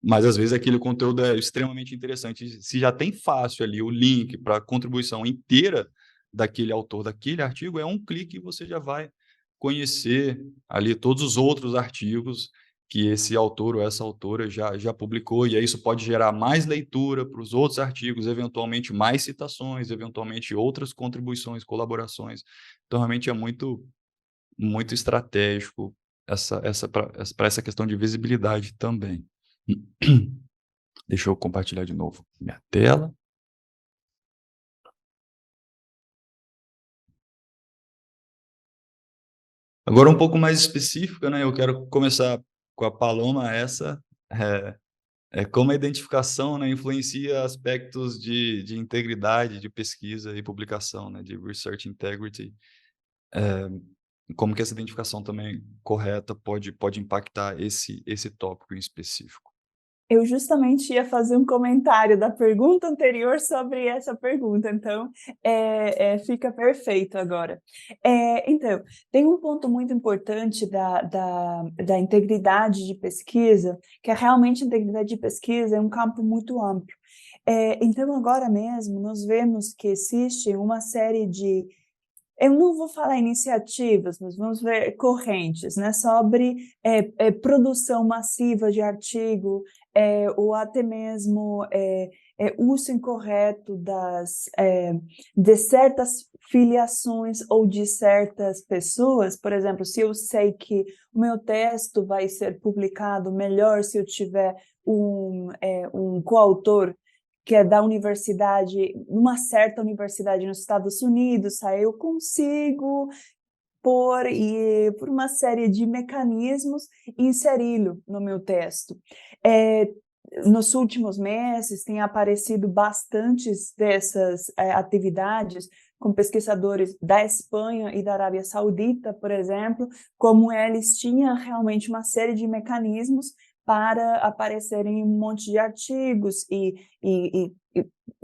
Speaker 1: Mas às vezes aquele conteúdo é extremamente interessante. Se já tem fácil ali o link para a contribuição inteira daquele autor daquele artigo, é um clique e você já vai conhecer ali todos os outros artigos que esse autor ou essa autora já publicou, e aí isso pode gerar mais leitura para os outros artigos, eventualmente mais citações, eventualmente outras contribuições, colaborações. Então, realmente é muito, muito estratégico para essa questão de visibilidade também. Deixa eu compartilhar de novo minha tela. Agora, um pouco mais específica, né? Eu quero começar com a Paloma, como a identificação, né, influencia aspectos de integridade, de pesquisa e publicação, né, de research integrity. Como que essa identificação também correta pode impactar esse tópico em específico.
Speaker 3: Eu justamente ia fazer um comentário da pergunta anterior sobre essa pergunta, então fica perfeito agora. Então, tem um ponto muito importante da integridade de pesquisa, que é realmente a integridade de pesquisa é um campo muito amplo. Então, agora mesmo, nós vemos que existe uma série de eu não vou falar iniciativas, mas vamos ver correntes, né, sobre produção massiva de artigo, ou até mesmo uso incorreto de certas filiações ou de certas pessoas. Por exemplo, se eu sei que o meu texto vai ser publicado melhor se eu tiver um coautor que é da universidade, uma certa universidade nos Estados Unidos, aí eu consigo por uma série de mecanismos, inseri-lo no meu texto. Nos últimos meses, tem aparecido bastantes dessas atividades com pesquisadores da Espanha e da Arábia Saudita, por exemplo, como eles tinham realmente uma série de mecanismos para aparecerem um monte de artigos e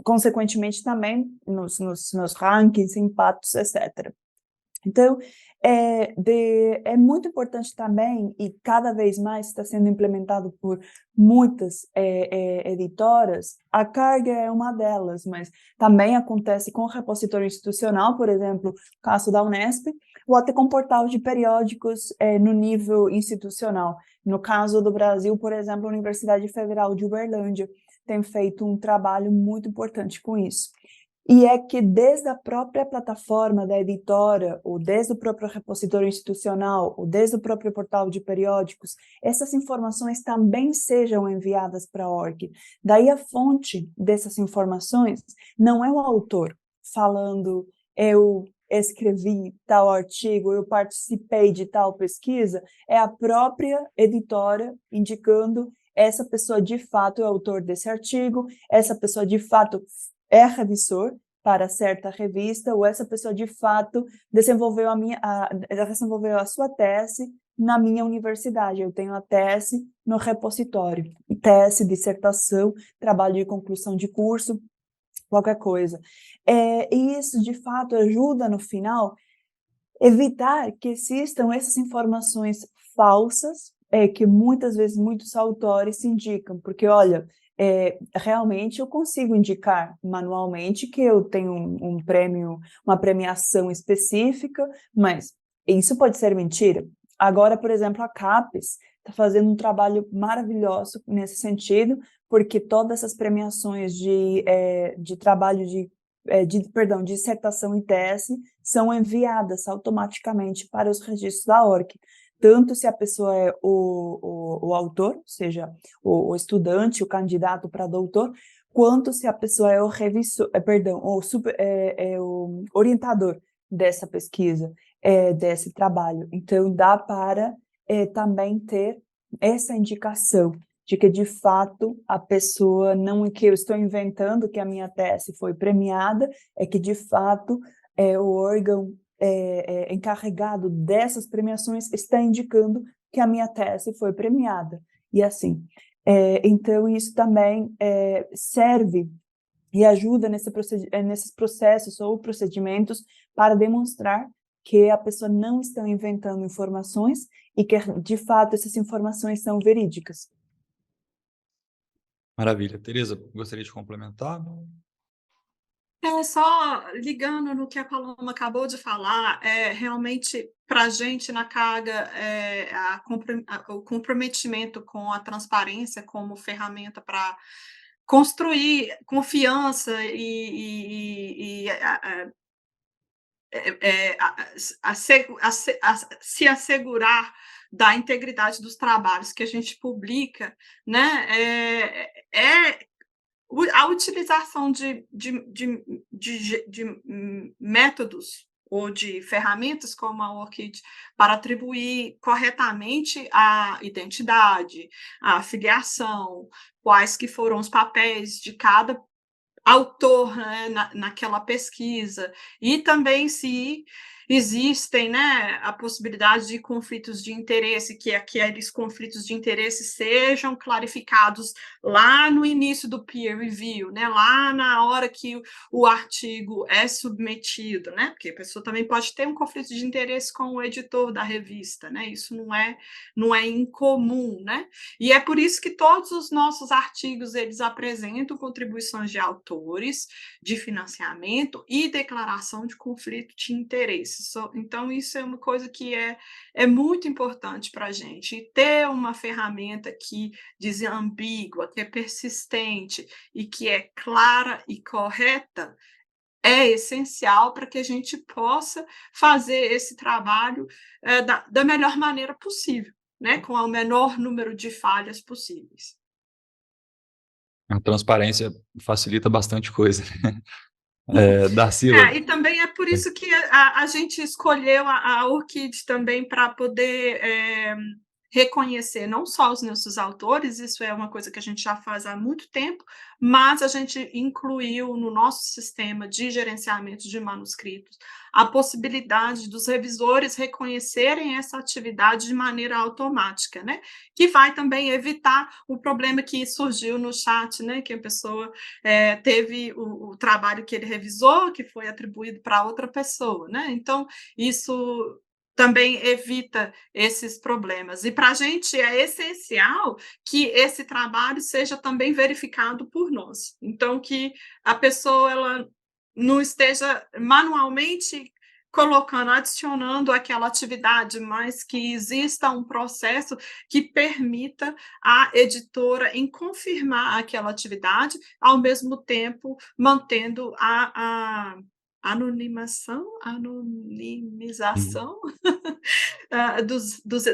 Speaker 3: consequentemente, também nos rankings, impactos, etc. Então, é muito importante também, e cada vez mais está sendo implementado por muitas editoras, a Karger é uma delas, mas também acontece com o repositório institucional, por exemplo, no caso da Unesp, ou até com portal de periódicos no nível institucional. No caso do Brasil, por exemplo, a Universidade Federal de Uberlândia tem feito um trabalho muito importante com isso. E é que desde a própria plataforma da editora, ou desde o próprio repositório institucional, ou desde o próprio portal de periódicos, essas informações também sejam enviadas para a ORG. Daí a fonte dessas informações não é o autor falando, eu escrevi tal artigo, eu participei de tal pesquisa, é a própria editora indicando essa pessoa de fato é autor desse artigo, essa pessoa de fato é revisor para certa revista, ou essa pessoa de fato desenvolveu a sua tese na minha universidade. Eu tenho a tese no repositório, tese, dissertação, trabalho de conclusão de curso, qualquer coisa. E isso, de fato, ajuda no final evitar que existam essas informações falsas, que muitas vezes muitos autores indicam, porque, olha, realmente eu consigo indicar manualmente que eu tenho um prêmio, uma premiação específica, mas isso pode ser mentira. Agora, por exemplo, a CAPES está fazendo um trabalho maravilhoso nesse sentido, porque todas essas premiações de trabalho de perdão, dissertação e tese são enviadas automaticamente para os registros da ORC, tanto se a pessoa é o autor, ou seja, o estudante, o candidato para doutor, quanto se a pessoa é o revisor, o orientador dessa pesquisa, desse trabalho. Então, dá para também ter essa indicação de que, de fato, a pessoa, não é que eu estou inventando que a minha tese foi premiada, é que, de fato, o órgão encarregado dessas premiações está indicando que a minha tese foi premiada. E assim, então isso também serve e ajuda nesses processos ou procedimentos para demonstrar que a pessoa não está inventando informações e que, de fato, essas informações são verídicas.
Speaker 1: Maravilha. Tereza, gostaria de complementar?
Speaker 2: Só ligando no que a Paloma acabou de falar, realmente, para a gente na carga, o comprometimento com a transparência como ferramenta para construir confiança e se assegurar da integridade dos trabalhos que a gente publica, né, a utilização de métodos ou de ferramentas como a ORCID para atribuir corretamente a identidade, a filiação, quais que foram os papéis de cada autor, né, naquela pesquisa, e também se existem, né, a possibilidade de conflitos de interesse, que aqueles conflitos de interesse sejam clarificados lá no início do peer review, né, lá na hora que o artigo é submetido, né, porque a pessoa também pode ter um conflito de interesse com o editor da revista, né, isso não é incomum, né, e é por isso que todos os nossos artigos, eles apresentam contribuições de autores, de financiamento e declaração de conflito de interesse. Então, isso é uma coisa que é muito importante para a gente. E ter uma ferramenta que desambígua, que é persistente e que é clara e correta é essencial para que a gente possa fazer esse trabalho da melhor maneira possível, né? Com o menor número de falhas possíveis.
Speaker 1: A transparência facilita bastante coisa. Darcila.
Speaker 2: E também é por isso que a gente escolheu a ORCID também para poder reconhecer não só os nossos autores, isso é uma coisa que a gente já faz há muito tempo, mas a gente incluiu no nosso sistema de gerenciamento de manuscritos a possibilidade dos revisores reconhecerem essa atividade de maneira automática, né? Que vai também evitar o problema que surgiu no chat, né? Que a pessoa teve o trabalho que ele revisou, que foi atribuído para outra pessoa, né? Então, isso também evita esses problemas. E para a gente é essencial que esse trabalho seja também verificado por nós. Então, que a pessoa ela não esteja manualmente colocando, adicionando aquela atividade, mas que exista um processo que permita a editora em confirmar aquela atividade, ao mesmo tempo mantendo a anonimização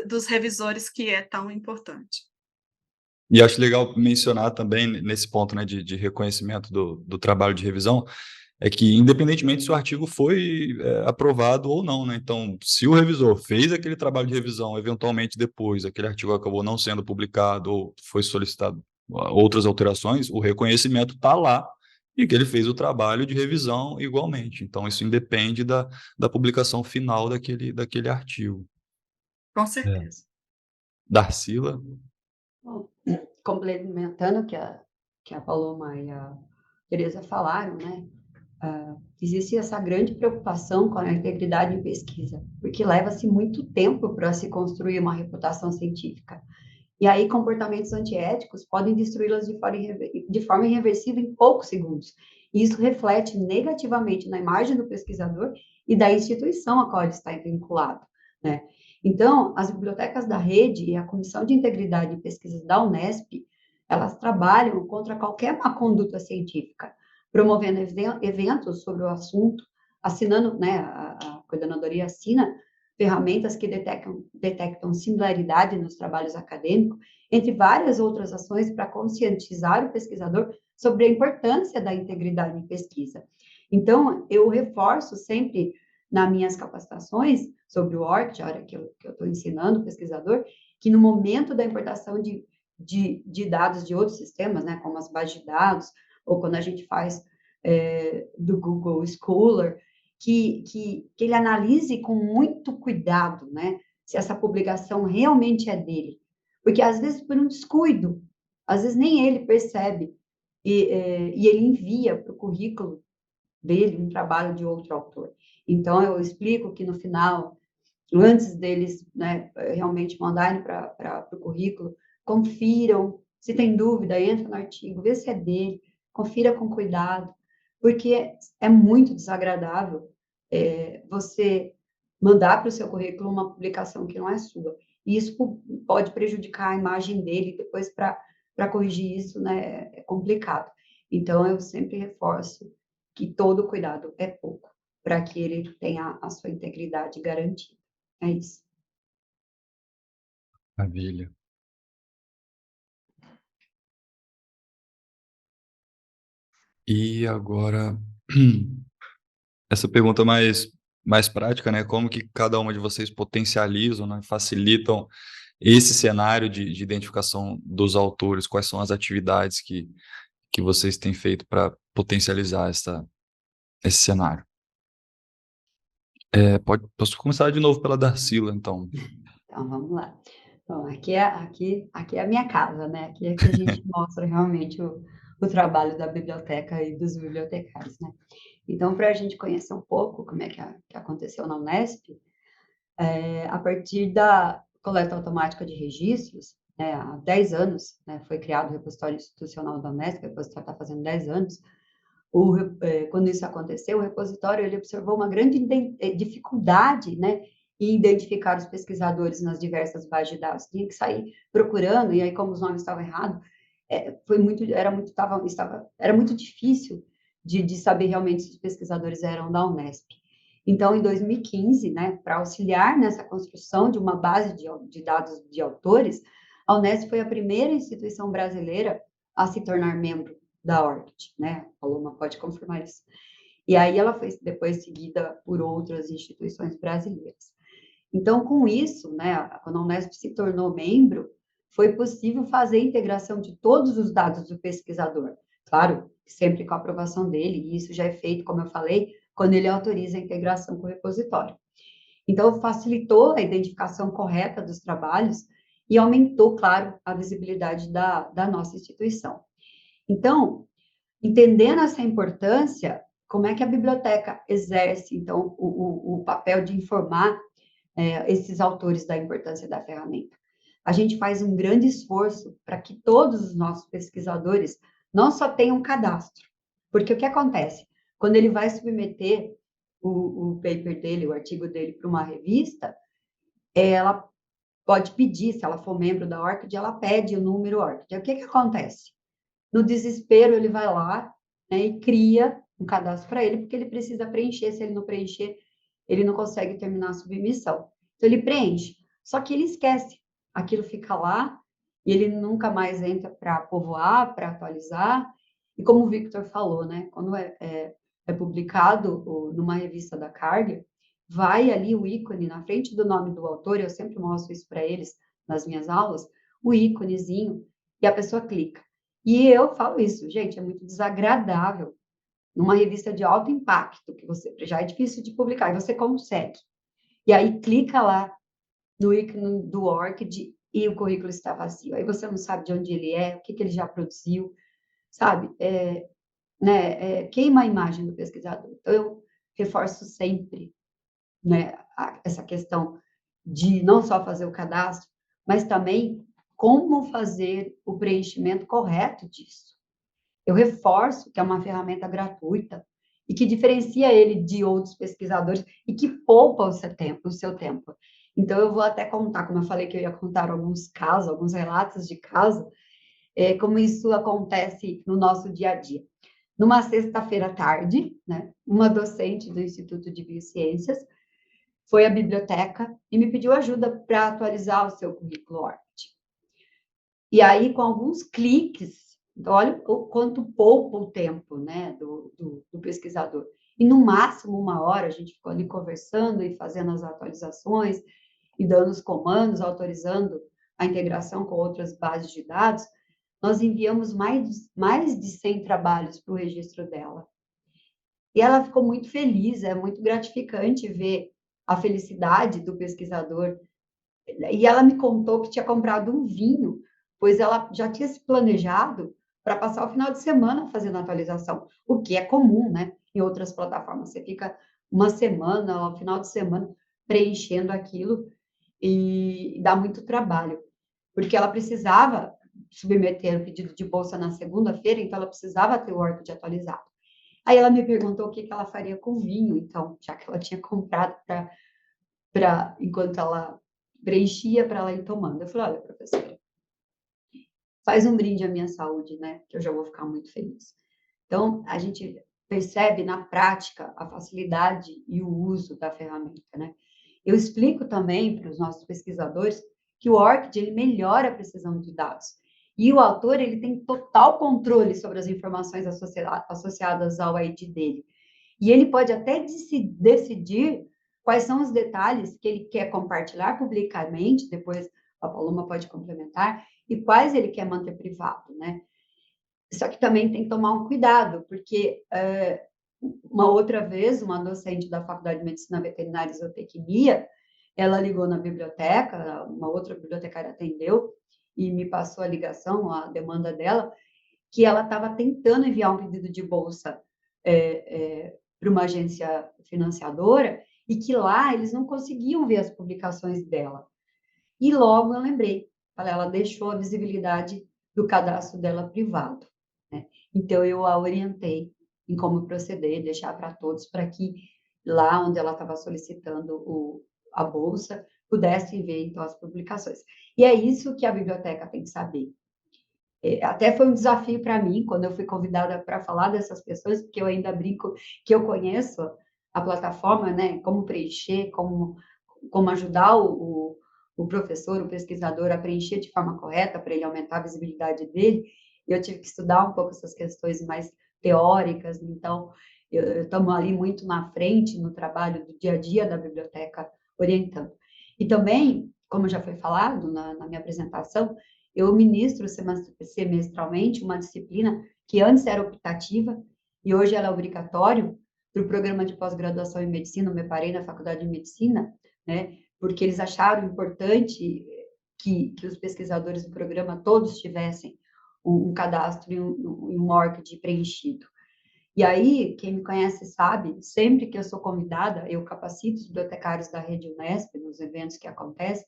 Speaker 2: dos revisores, que é tão importante.
Speaker 1: E acho legal mencionar também nesse ponto, né, de reconhecimento do trabalho de revisão, é que independentemente se o artigo foi aprovado ou não, né? Então, se o revisor fez aquele trabalho de revisão, eventualmente depois aquele artigo acabou não sendo publicado ou foi solicitado outras alterações, o reconhecimento está lá e que ele fez o trabalho de revisão igualmente. Então, isso independe da publicação final daquele artigo.
Speaker 2: Com certeza.
Speaker 1: Darcila?
Speaker 4: Bom, complementando o que a Paloma e a Tereza falaram, né? Existe essa grande preocupação com a integridade em pesquisa, porque leva-se muito tempo para se construir uma reputação científica. E aí, comportamentos antiéticos podem destruí-las de forma irreversível em poucos segundos. E isso reflete negativamente na imagem do pesquisador e da instituição a qual ele está vinculado, né? Então, as bibliotecas da rede e a Comissão de Integridade em Pesquisas da Unesp, elas trabalham contra qualquer má conduta científica, promovendo eventos sobre o assunto, assinando, né, a coordenadoria assina ferramentas que detectam similaridade nos trabalhos acadêmicos, entre várias outras ações para conscientizar o pesquisador sobre a importância da integridade em pesquisa. Então, eu reforço sempre nas minhas capacitações sobre o ORCID, a hora que eu estou ensinando o pesquisador, que no momento da importação de dados de outros sistemas, né, como as bases de dados, ou quando a gente faz do Google Scholar, que ele analise com muito cuidado, né, se essa publicação realmente é dele. Porque, às vezes, por um descuido, às vezes nem ele percebe, e ele envia para o currículo dele um trabalho de outro autor. Então, eu explico que no final, antes deles, né, realmente mandarem para o currículo, confiram, se tem dúvida, entra no artigo, vê se é dele, confira com cuidado, porque é muito desagradável você mandar para o seu currículo uma publicação que não é sua. E isso pode prejudicar a imagem dele, depois para corrigir isso, né, é complicado. Então, eu sempre reforço que todo cuidado é pouco, para que ele tenha a sua integridade garantida. É isso.
Speaker 1: Maravilha. E agora, essa pergunta mais prática, né? Como que cada uma de vocês potencializam, né, facilitam esse cenário de identificação dos autores? Quais são as atividades que vocês têm feito para potencializar esse cenário? Posso começar de novo pela Darcila, então.
Speaker 4: Então, vamos lá. Então, aqui é a minha casa, né? Aqui é que a gente mostra realmente o trabalho da biblioteca e dos bibliotecários, né? Então, para a gente conhecer um pouco como é que aconteceu na Unesp, a partir da coleta automática de registros, né, há 10 anos, né, foi criado o repositório institucional da Unesp, o repositório está fazendo 10 anos. Quando isso aconteceu, o repositório ele observou uma grande dificuldade, né, em identificar os pesquisadores nas diversas bases de dados. Tinha que sair procurando, e aí, como os nomes estavam errados, era muito difícil de saber realmente se os pesquisadores eram da Unesp. Então, em 2015, né, para auxiliar nessa construção de uma base de dados de autores, a Unesp foi a primeira instituição brasileira a se tornar membro da ORCID, né? A Paloma pode confirmar isso. E aí ela foi depois seguida por outras instituições brasileiras. Então, com isso, né, quando a Unesp se tornou membro, foi possível fazer a integração de todos os dados do pesquisador. Claro, sempre com a aprovação dele, e isso já é feito, como eu falei, quando ele autoriza a integração com o repositório. Então, facilitou a identificação correta dos trabalhos e aumentou, claro, a visibilidade da nossa instituição. Então, entendendo essa importância, como é que a biblioteca exerce, então, o papel de informar esses autores da importância da ferramenta? A gente faz um grande esforço para que todos os nossos pesquisadores não só tenham um cadastro, porque o que acontece? Quando ele vai submeter o paper dele, o artigo dele para uma revista, ela pode pedir, se ela for membro da ORCID, ela pede o número ORCID. O que acontece? No desespero, ele vai lá, né, e cria um cadastro para ele, porque ele precisa preencher. Se ele não preencher, ele não consegue terminar a submissão. Então, ele preenche. Só que ele esquece. Aquilo fica lá e ele nunca mais entra para povoar, para atualizar. E como o Victor falou, né, quando é publicado numa revista da Cargill, vai ali o ícone na frente do nome do autor, eu sempre mostro isso para eles nas minhas aulas, o íconezinho, e a pessoa clica. E eu falo isso, gente, é muito desagradável numa revista de alto impacto, que você já é difícil de publicar, e você consegue. E aí clica lá no ícone do ORCID e o currículo está vazio. Aí você não sabe de onde ele é, o que ele já produziu, sabe? Queima a imagem do pesquisador. Então, eu reforço sempre, né, essa questão de não só fazer o cadastro, mas também como fazer o preenchimento correto disso. Eu reforço que é uma ferramenta gratuita e que diferencia ele de outros pesquisadores e que poupa o seu tempo. Então, eu vou até contar, como eu falei que eu ia contar alguns casos, alguns relatos de caso, como isso acontece no nosso dia a dia. numa sexta-feira à tarde, né, uma docente do Instituto de Biociências foi à biblioteca e me pediu ajuda para atualizar o seu currículo ORCID. E aí, com alguns cliques, olha o quanto poupa o tempo, né, do pesquisador. E no máximo 1 hora, a gente ficou ali conversando e fazendo as atualizações e dando os comandos, autorizando a integração com outras bases de dados. Nós enviamos mais de 100 trabalhos para o registro dela. E ela ficou muito feliz, é muito gratificante ver a felicidade do pesquisador. E ela me contou que tinha comprado um vinho, pois ela já tinha se planejado para passar o final de semana fazendo a atualização, o que é comum, né? Em outras plataformas, você fica uma semana, ao final de semana, preenchendo aquilo e dá muito trabalho, porque ela precisava submeter o pedido de bolsa na segunda-feira, então ela precisava ter o ORCID atualizado. Aí ela me perguntou o que ela faria com vinho, então, já que ela tinha comprado enquanto ela preenchia para ela ir tomando. Eu falei, olha, professora, faz um brinde à minha saúde, né? Que eu já vou ficar muito feliz. Então, a gente percebe na prática a facilidade e o uso da ferramenta, né? Eu explico também para os nossos pesquisadores que o ORCID ele melhora a precisão de dados. E o autor ele tem total controle sobre as informações associadas ao ID dele. E ele pode até decidir quais são os detalhes que ele quer compartilhar publicamente, depois a Paloma pode complementar, e quais ele quer manter privado, né? Só que também tem que tomar um cuidado, porque uma outra vez, uma docente da Faculdade de Medicina Veterinária e Zootecnia, ela ligou na biblioteca, uma outra bibliotecária atendeu e me passou a ligação, a demanda dela, que ela estava tentando enviar um pedido de bolsa para uma agência financiadora e que lá eles não conseguiam ver as publicações dela. E logo eu lembrei, ela deixou a visibilidade do cadastro dela privado, né? Então eu a orientei em como proceder, deixar para todos, para que lá onde ela estava solicitando a bolsa, pudessem ver então as publicações. E é isso que a biblioteca tem que saber. Até foi um desafio para mim, quando eu fui convidada para falar dessas pessoas, porque eu ainda brinco que eu conheço a plataforma, né? Como preencher, como ajudar o professor, o pesquisador a preencher de forma correta para ele aumentar a visibilidade dele. Eu tive que estudar um pouco essas questões mais teóricas, então estamos ali muito na frente no trabalho do dia a dia da biblioteca orientando. E também, como já foi falado na minha apresentação, eu ministro semestralmente uma disciplina que antes era optativa e hoje ela é obrigatório para o programa de pós-graduação em medicina. Eu me parei na Faculdade de Medicina, né, porque eles acharam importante que os pesquisadores do programa todos tivessem um cadastro e um ORCID preenchido. E aí, quem me conhece sabe, sempre que eu sou convidada, eu capacito os bibliotecários da rede Unesp nos eventos que acontecem,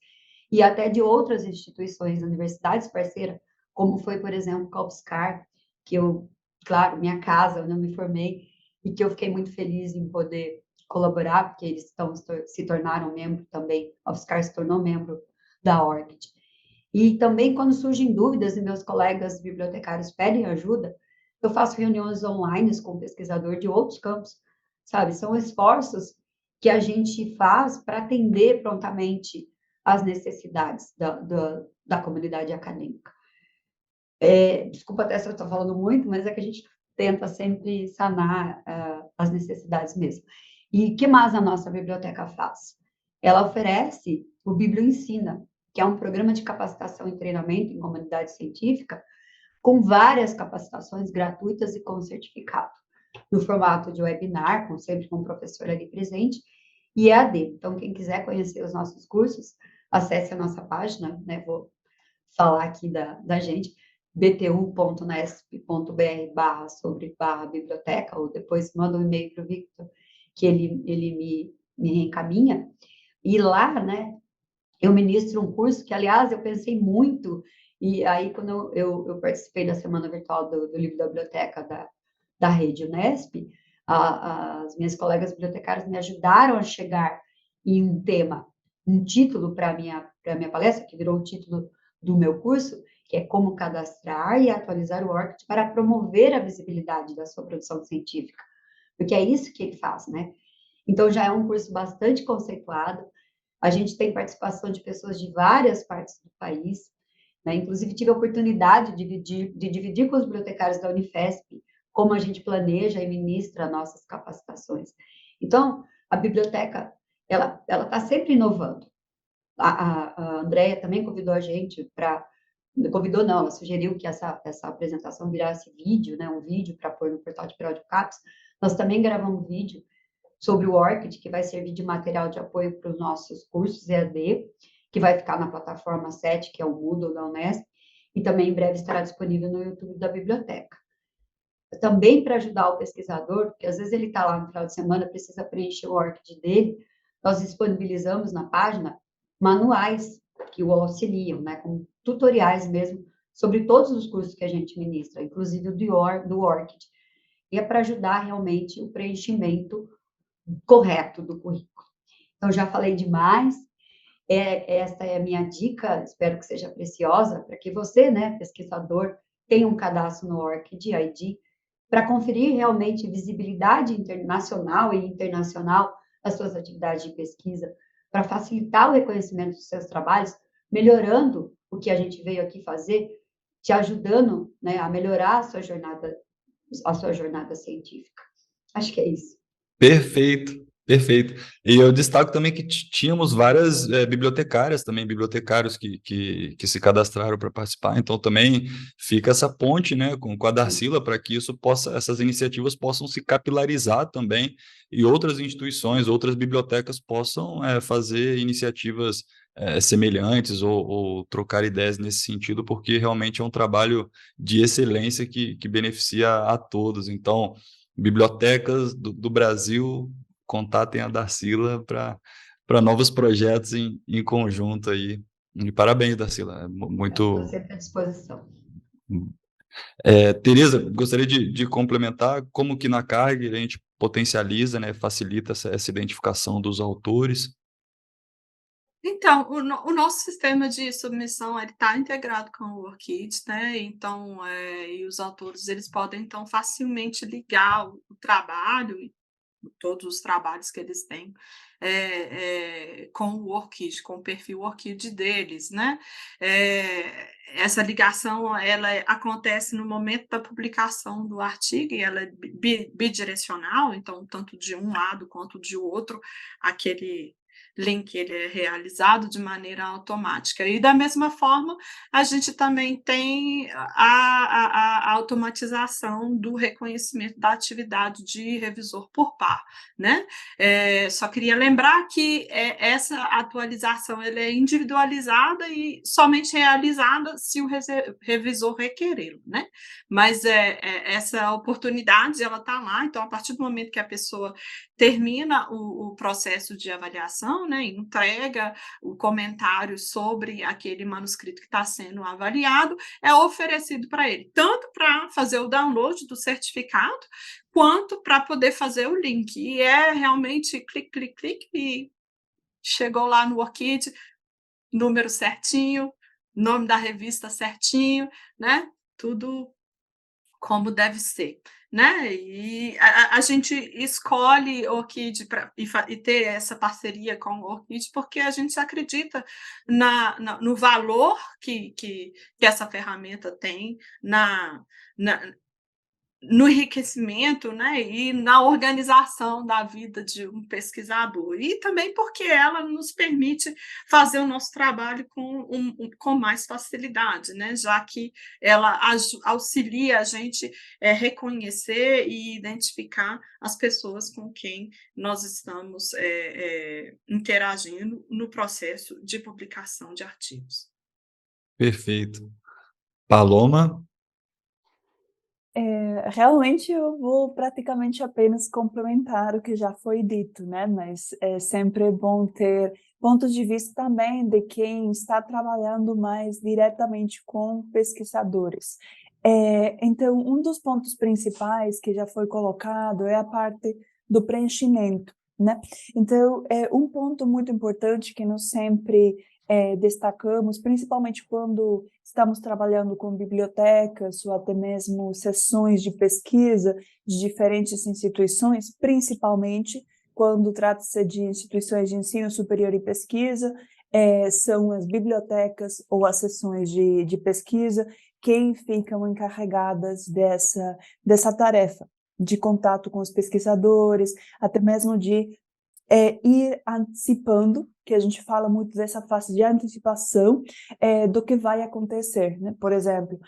Speaker 4: e até de outras instituições, universidades parceiras, como foi, por exemplo, a UFSCar, que eu, claro, minha casa, onde eu me formei, e que eu fiquei muito feliz em poder colaborar, porque eles se tornaram membro também, a UFSCar se tornou membro da ORCID. E também, quando surgem dúvidas e meus colegas bibliotecários pedem ajuda, eu faço reuniões online com pesquisador de outros campos, sabe? São esforços que a gente faz para atender prontamente as necessidades da comunidade acadêmica. Desculpa até se eu estou falando muito, mas é que a gente tenta sempre sanar as necessidades mesmo. E o que mais a nossa biblioteca faz? Ela oferece o Biblio Ensina, que é um programa de capacitação e treinamento em comunidade científica, com várias capacitações gratuitas e com certificado, no formato de webinar, sempre com o professor ali presente, e EAD. Então, quem quiser conhecer os nossos cursos, acesse a nossa página, né? Vou falar aqui da gente, btu.nesp.br/biblioteca, ou depois manda um e-mail para o Victor, que ele me reencaminha. E lá, né, eu ministro um curso que, aliás, eu pensei muito, e aí quando eu participei da Semana Virtual do Livro da Biblioteca da Rede Unesp, as minhas colegas bibliotecárias me ajudaram a chegar em um tema, um título para a minha palestra, que virou o título do meu curso, que é como cadastrar e atualizar o ORCID para promover a visibilidade da sua produção científica, porque é isso que ele faz, né? Então, já é um curso bastante conceituado, a gente tem participação de pessoas de várias partes do país, né? Inclusive, tive a oportunidade de dividir com os bibliotecários da Unifesp como a gente planeja e ministra nossas capacitações. Então, a biblioteca, ela está sempre inovando. A Andrea também convidou a gente para... Convidou não, ela sugeriu que essa apresentação virasse vídeo, né? Um vídeo para pôr no portal de Periódico CAPES. Nós também gravamos vídeo sobre o ORCID, que vai servir de material de apoio para os nossos cursos EAD, que vai ficar na plataforma 7, que é o Moodle da Unesp, e também em breve estará disponível no YouTube da biblioteca. Também para ajudar o pesquisador, porque às vezes ele está lá no final de semana, precisa preencher o ORCID dele, nós disponibilizamos na página manuais que o auxiliam, né, com tutoriais mesmo, sobre todos os cursos que a gente ministra, inclusive o do ORCID. E é para ajudar realmente o preenchimento correto do currículo. Então, já falei demais, esta é a minha dica, espero que seja preciosa, para que você, né, pesquisador, tenha um cadastro no ORCID ID, para conferir realmente visibilidade nacional e internacional das suas atividades de pesquisa, para facilitar o reconhecimento dos seus trabalhos, melhorando o que a gente veio aqui fazer, te ajudando, né, a melhorar a sua jornada científica. Acho que é isso.
Speaker 1: Perfeito, perfeito. E eu destaco também que tínhamos várias bibliotecárias também, bibliotecários que se cadastraram para participar, então também fica essa ponte, né, com a Darcila para que essas iniciativas possam se capilarizar também e outras instituições, outras bibliotecas possam fazer iniciativas semelhantes ou trocar ideias nesse sentido, porque realmente é um trabalho de excelência que beneficia a todos. Então, bibliotecas do Brasil, contatem a Darcila para novos projetos em conjunto aí. E parabéns, Darcila.
Speaker 4: Estou sempre à disposição.
Speaker 1: Tereza, gostaria de complementar como que na Cargill a gente potencializa, né, facilita essa identificação dos autores.
Speaker 2: Então, o nosso sistema de submissão está integrado com o ORCID, né? Então, e os autores eles podem então facilmente ligar o trabalho, todos os trabalhos que eles têm, com o ORCID, com o perfil ORCID deles, né? Essa ligação ela acontece no momento da publicação do artigo e ela é bidirecional, então tanto de um lado quanto de outro, aquele link ele é realizado de maneira automática. E da mesma forma, a gente também tem a automatização do reconhecimento da atividade de revisor por par, né? Só queria lembrar que essa atualização ela é individualizada e somente realizada se o revisor requerê-lo, né? Mas essa oportunidade ela está lá, então a partir do momento que a pessoa termina o processo de avaliação, né, entrega o comentário sobre aquele manuscrito que está sendo avaliado, é oferecido para ele, tanto para fazer o download do certificado, quanto para poder fazer o link. E é realmente clique, clique, clique, e chegou lá no ORCID, número certinho, nome da revista certinho, né? Tudo como deve ser, né? E a gente escolhe o ORCID e ter essa parceria com o ORCID porque a gente acredita no valor que essa ferramenta tem, no enriquecimento, né, e na organização da vida de um pesquisador. E também porque ela nos permite fazer o nosso trabalho com mais facilidade, né, já que ela auxilia a gente reconhecer e identificar as pessoas com quem nós estamos interagindo no processo de publicação de artigos.
Speaker 1: Perfeito. Paloma?
Speaker 3: Realmente eu vou praticamente apenas complementar o que já foi dito, né? Mas é sempre bom ter pontos de vista também de quem está trabalhando mais diretamente com pesquisadores. Então, um dos pontos principais que já foi colocado é a parte do preenchimento, né? Então, um ponto muito importante que nós sempre destacamos, principalmente quando estamos trabalhando com bibliotecas ou até mesmo sessões de pesquisa de diferentes instituições, principalmente quando trata-se de instituições de ensino superior e pesquisa, são as bibliotecas ou as sessões de pesquisa quem ficam encarregadas dessa tarefa de contato com os pesquisadores, até mesmo de ir antecipando, que a gente fala muito dessa fase de antecipação do que vai acontecer, né? Por exemplo,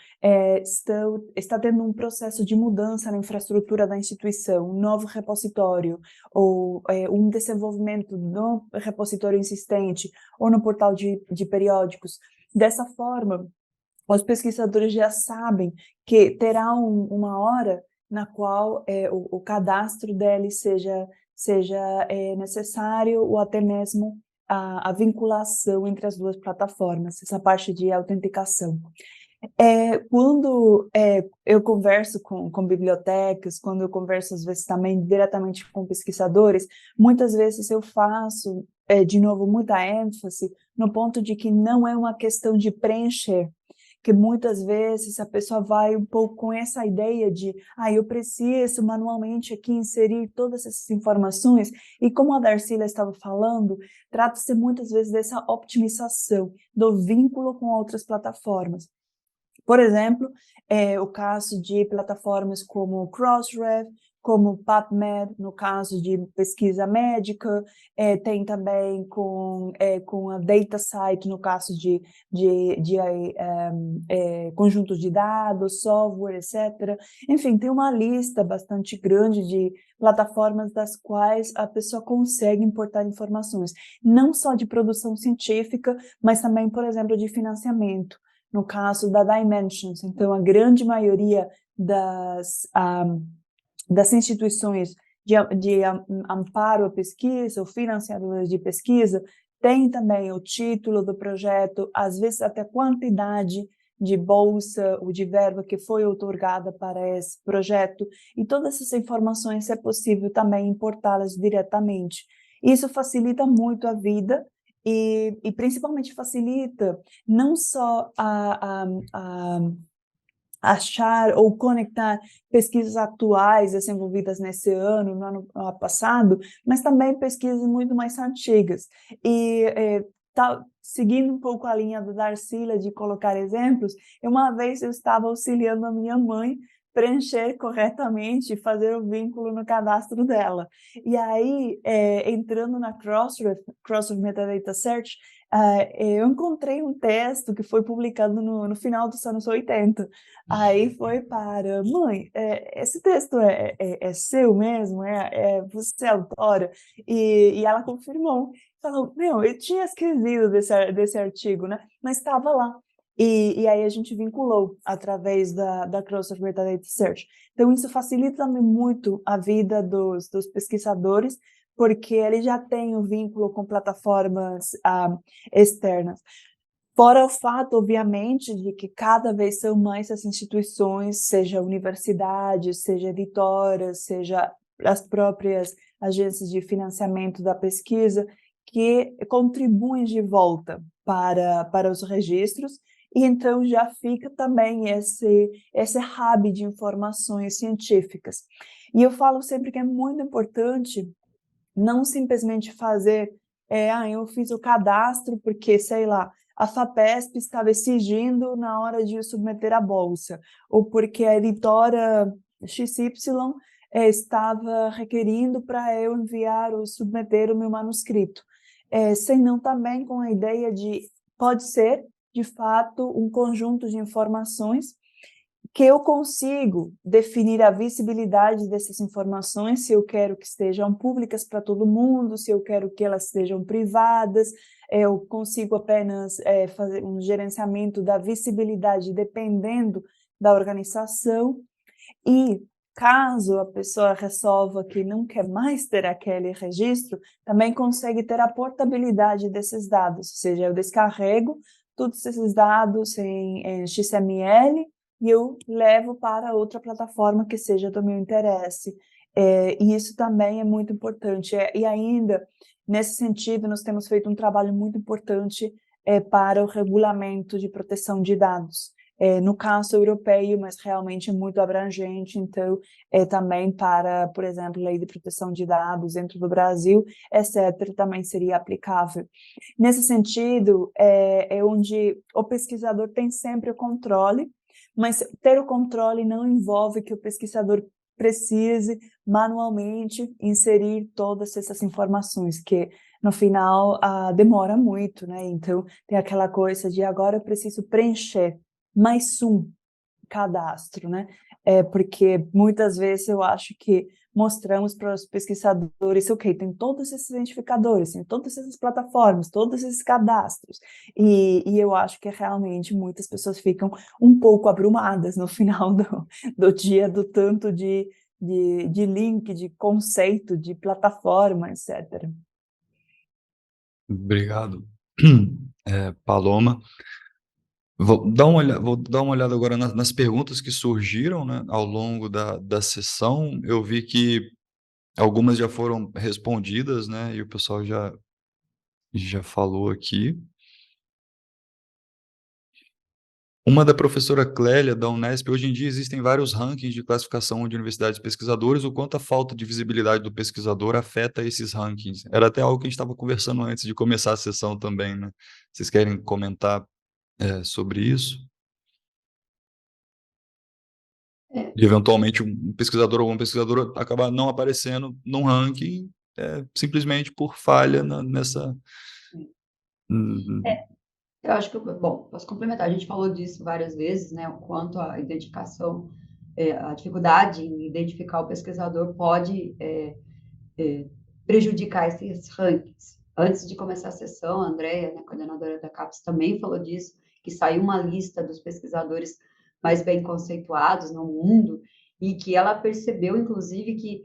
Speaker 3: está tendo um processo de mudança na infraestrutura da instituição, um novo repositório, ou um desenvolvimento no repositório existente, ou no portal de periódicos. Dessa forma, os pesquisadores já sabem que terá uma hora na qual o cadastro deles seja necessário, ou até mesmo a vinculação entre as duas plataformas, essa parte de autenticação. Quando eu converso com bibliotecas, quando eu converso às vezes também diretamente com pesquisadores, muitas vezes eu faço, de novo, muita ênfase no ponto de que não é uma questão de preencher, que muitas vezes a pessoa vai um pouco com essa ideia de eu preciso manualmente aqui inserir todas essas informações, e como a Darcília estava falando, trata-se muitas vezes dessa optimização do vínculo com outras plataformas. Por exemplo, o caso de plataformas como Crossref, como PubMed, no caso de pesquisa médica, tem também com a DataCite, no caso de conjuntos de dados, software, etc. Enfim, tem uma lista bastante grande de plataformas das quais a pessoa consegue importar informações, não só de produção científica, mas também, por exemplo, de financiamento. No caso da Dimensions, então a grande maioria das instituições de amparo à pesquisa, ou financiadoras de pesquisa, tem também o título do projeto, às vezes até a quantidade de bolsa ou de verba que foi outorgada para esse projeto, e todas essas informações é possível também importá-las diretamente. Isso facilita muito a vida, e principalmente facilita não só a achar ou conectar pesquisas atuais desenvolvidas nesse ano, no ano passado, mas também pesquisas muito mais antigas. E seguindo um pouco a linha da Darcília de colocar exemplos, uma vez eu estava auxiliando a minha mãe preencher corretamente, fazer o vínculo no cadastro dela. E aí, entrando na Crossref Metadata Search, eu encontrei um texto que foi publicado no final dos anos 80. Aí foi para, mãe, esse texto é seu mesmo? Você é autora? E ela confirmou. Falou, eu tinha esquecido desse artigo, né? Mas estava lá. E aí a gente vinculou através da Crossref Metadata Search. Então isso facilita também muito a vida dos pesquisadores, porque ele já tem o vínculo com plataformas externas. Fora o fato, obviamente, de que cada vez são mais as instituições, seja universidades, seja editoras, seja as próprias agências de financiamento da pesquisa, que contribuem de volta para os registros, e então já fica também esse hub de informações científicas. E eu falo sempre que é muito importante não simplesmente fazer, eu fiz o cadastro porque, sei lá, a FAPESP estava exigindo na hora de eu submeter a bolsa, ou porque a editora XY estava requerindo para eu enviar ou submeter o meu manuscrito, senão também com a ideia de, pode ser, de fato, um conjunto de informações que eu consigo definir a visibilidade dessas informações, se eu quero que estejam públicas para todo mundo, se eu quero que elas sejam privadas, eu consigo apenas fazer um gerenciamento da visibilidade dependendo da organização, e caso a pessoa resolva que não quer mais ter aquele registro, também consegue ter a portabilidade desses dados, ou seja, eu descarrego todos esses dados em XML, e eu levo para outra plataforma que seja do meu interesse. E isso também é muito importante. E ainda, nesse sentido, nós temos feito um trabalho muito importante para o regulamento de proteção de dados. No caso europeu, mas realmente muito abrangente, então, também para, por exemplo, lei de proteção de dados dentro do Brasil, etc., também seria aplicável. Nesse sentido, é onde o pesquisador tem sempre o controle, mas ter o controle não envolve que o pesquisador precise manualmente inserir todas essas informações, que no final demora muito, né? Então, tem aquela coisa de agora eu preciso preencher mais um cadastro, né? Porque muitas vezes eu acho que mostramos para os pesquisadores, ok, tem todos esses identificadores, tem todas essas plataformas, todos esses cadastros, e eu acho que realmente muitas pessoas ficam um pouco abrumadas no final do dia, do tanto de link, de conceito, de plataforma, etc.
Speaker 1: Obrigado, Paloma. Vou dar uma olhada agora nas perguntas que surgiram, né, ao longo da sessão. Eu vi que algumas já foram respondidas, né, e o pessoal já falou aqui. Uma da professora Clélia, da Unesp: hoje em dia existem vários rankings de classificação de universidades e pesquisadores, o quanto a falta de visibilidade do pesquisador afeta esses rankings? Era até algo que a gente estava conversando antes de começar a sessão também, né? Vocês querem comentar sobre isso? E, eventualmente, um pesquisador ou uma pesquisadora acabar não aparecendo num ranking simplesmente por falha nessa...
Speaker 4: Eu acho que, bom, posso complementar, a gente falou disso várias vezes, né, o quanto a identificação, a dificuldade em identificar o pesquisador pode prejudicar esses rankings. Antes de começar a sessão, a Andrea, né, coordenadora da CAPES, também falou disso, que saiu uma lista dos pesquisadores mais bem conceituados no mundo, e que ela percebeu, inclusive, que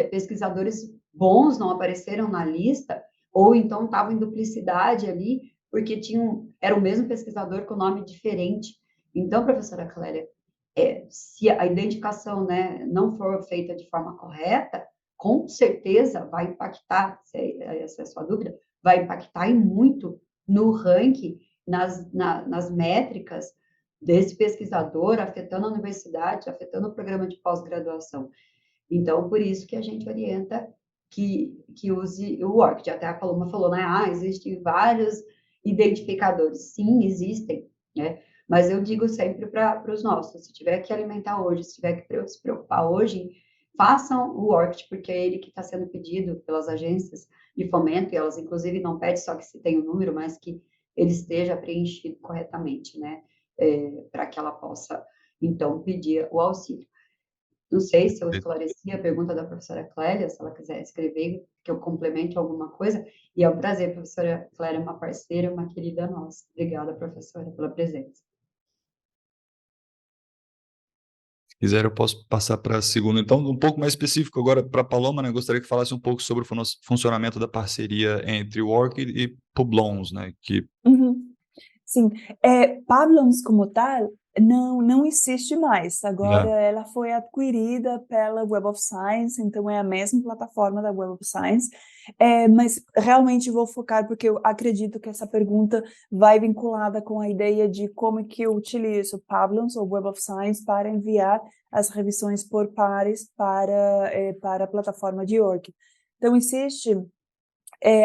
Speaker 4: pesquisadores bons não apareceram na lista, ou então estavam em duplicidade ali, porque era o mesmo pesquisador com nome diferente. Então, professora Clélia, se a identificação, né, não for feita de forma correta, com certeza vai impactar, se essa é a sua dúvida, vai impactar e muito no ranking, nas métricas desse pesquisador, afetando a universidade, afetando o programa de pós-graduação. Então, por isso que a gente orienta que use o ORCID. Até a Paloma falou, né? Existem vários identificadores. Sim, existem, né? Mas eu digo sempre para os nossos, se tiver que alimentar hoje, se tiver que se preocupar hoje, façam o ORCID, porque é ele que está sendo pedido pelas agências de fomento, e elas, inclusive, não pedem só que se tenha o número, mas que ele esteja preenchido corretamente, né? Para que ela possa, então, pedir o auxílio. Não sei se eu esclareci a pergunta da professora Clélia, se ela quiser escrever, que eu complemente alguma coisa. E é um prazer, a professora Clélia é uma parceira, uma querida nossa. Obrigada, professora, pela presença.
Speaker 1: Se quiser, eu posso passar para a segunda. Então, um pouco mais específico agora para a Paloma, né? Gostaria que falasse um pouco sobre o funcionamento da parceria entre o Orchid e Publons, né?
Speaker 3: Sim, Publons como tal não existe mais. Agora ela foi adquirida pela Web of Science, então é a mesma plataforma da Web of Science, mas realmente vou focar porque eu acredito que essa pergunta vai vinculada com a ideia de como que eu utilizo Publons ou Web of Science para enviar as revisões por pares para a plataforma de ORCID. Então existe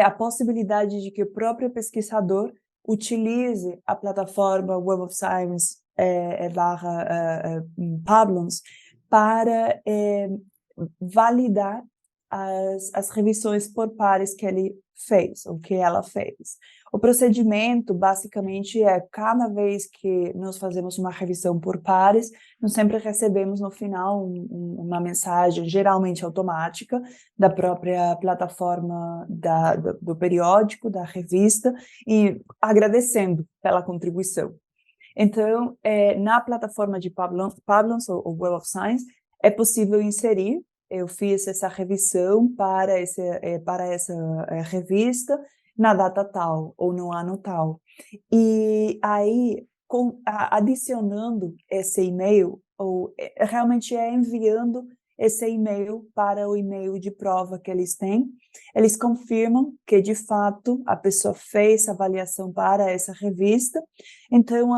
Speaker 3: a possibilidade de que o próprio pesquisador utilize a plataforma Web of Science Publons para validar as revisões por pares que ele fez, ou que ela fez. O procedimento, basicamente, cada vez que nós fazemos uma revisão por pares, nós sempre recebemos no final uma mensagem, geralmente automática, da própria plataforma do periódico, da revista, e agradecendo pela contribuição. Então, na plataforma de Publons, ou Web of Science, é possível inserir. Eu fiz essa revisão para essa revista na data tal ou no ano tal. E aí, adicionando esse e-mail, ou realmente enviando esse e-mail para o e-mail de prova que eles têm. Eles confirmam que, de fato, a pessoa fez a avaliação para essa revista. Então,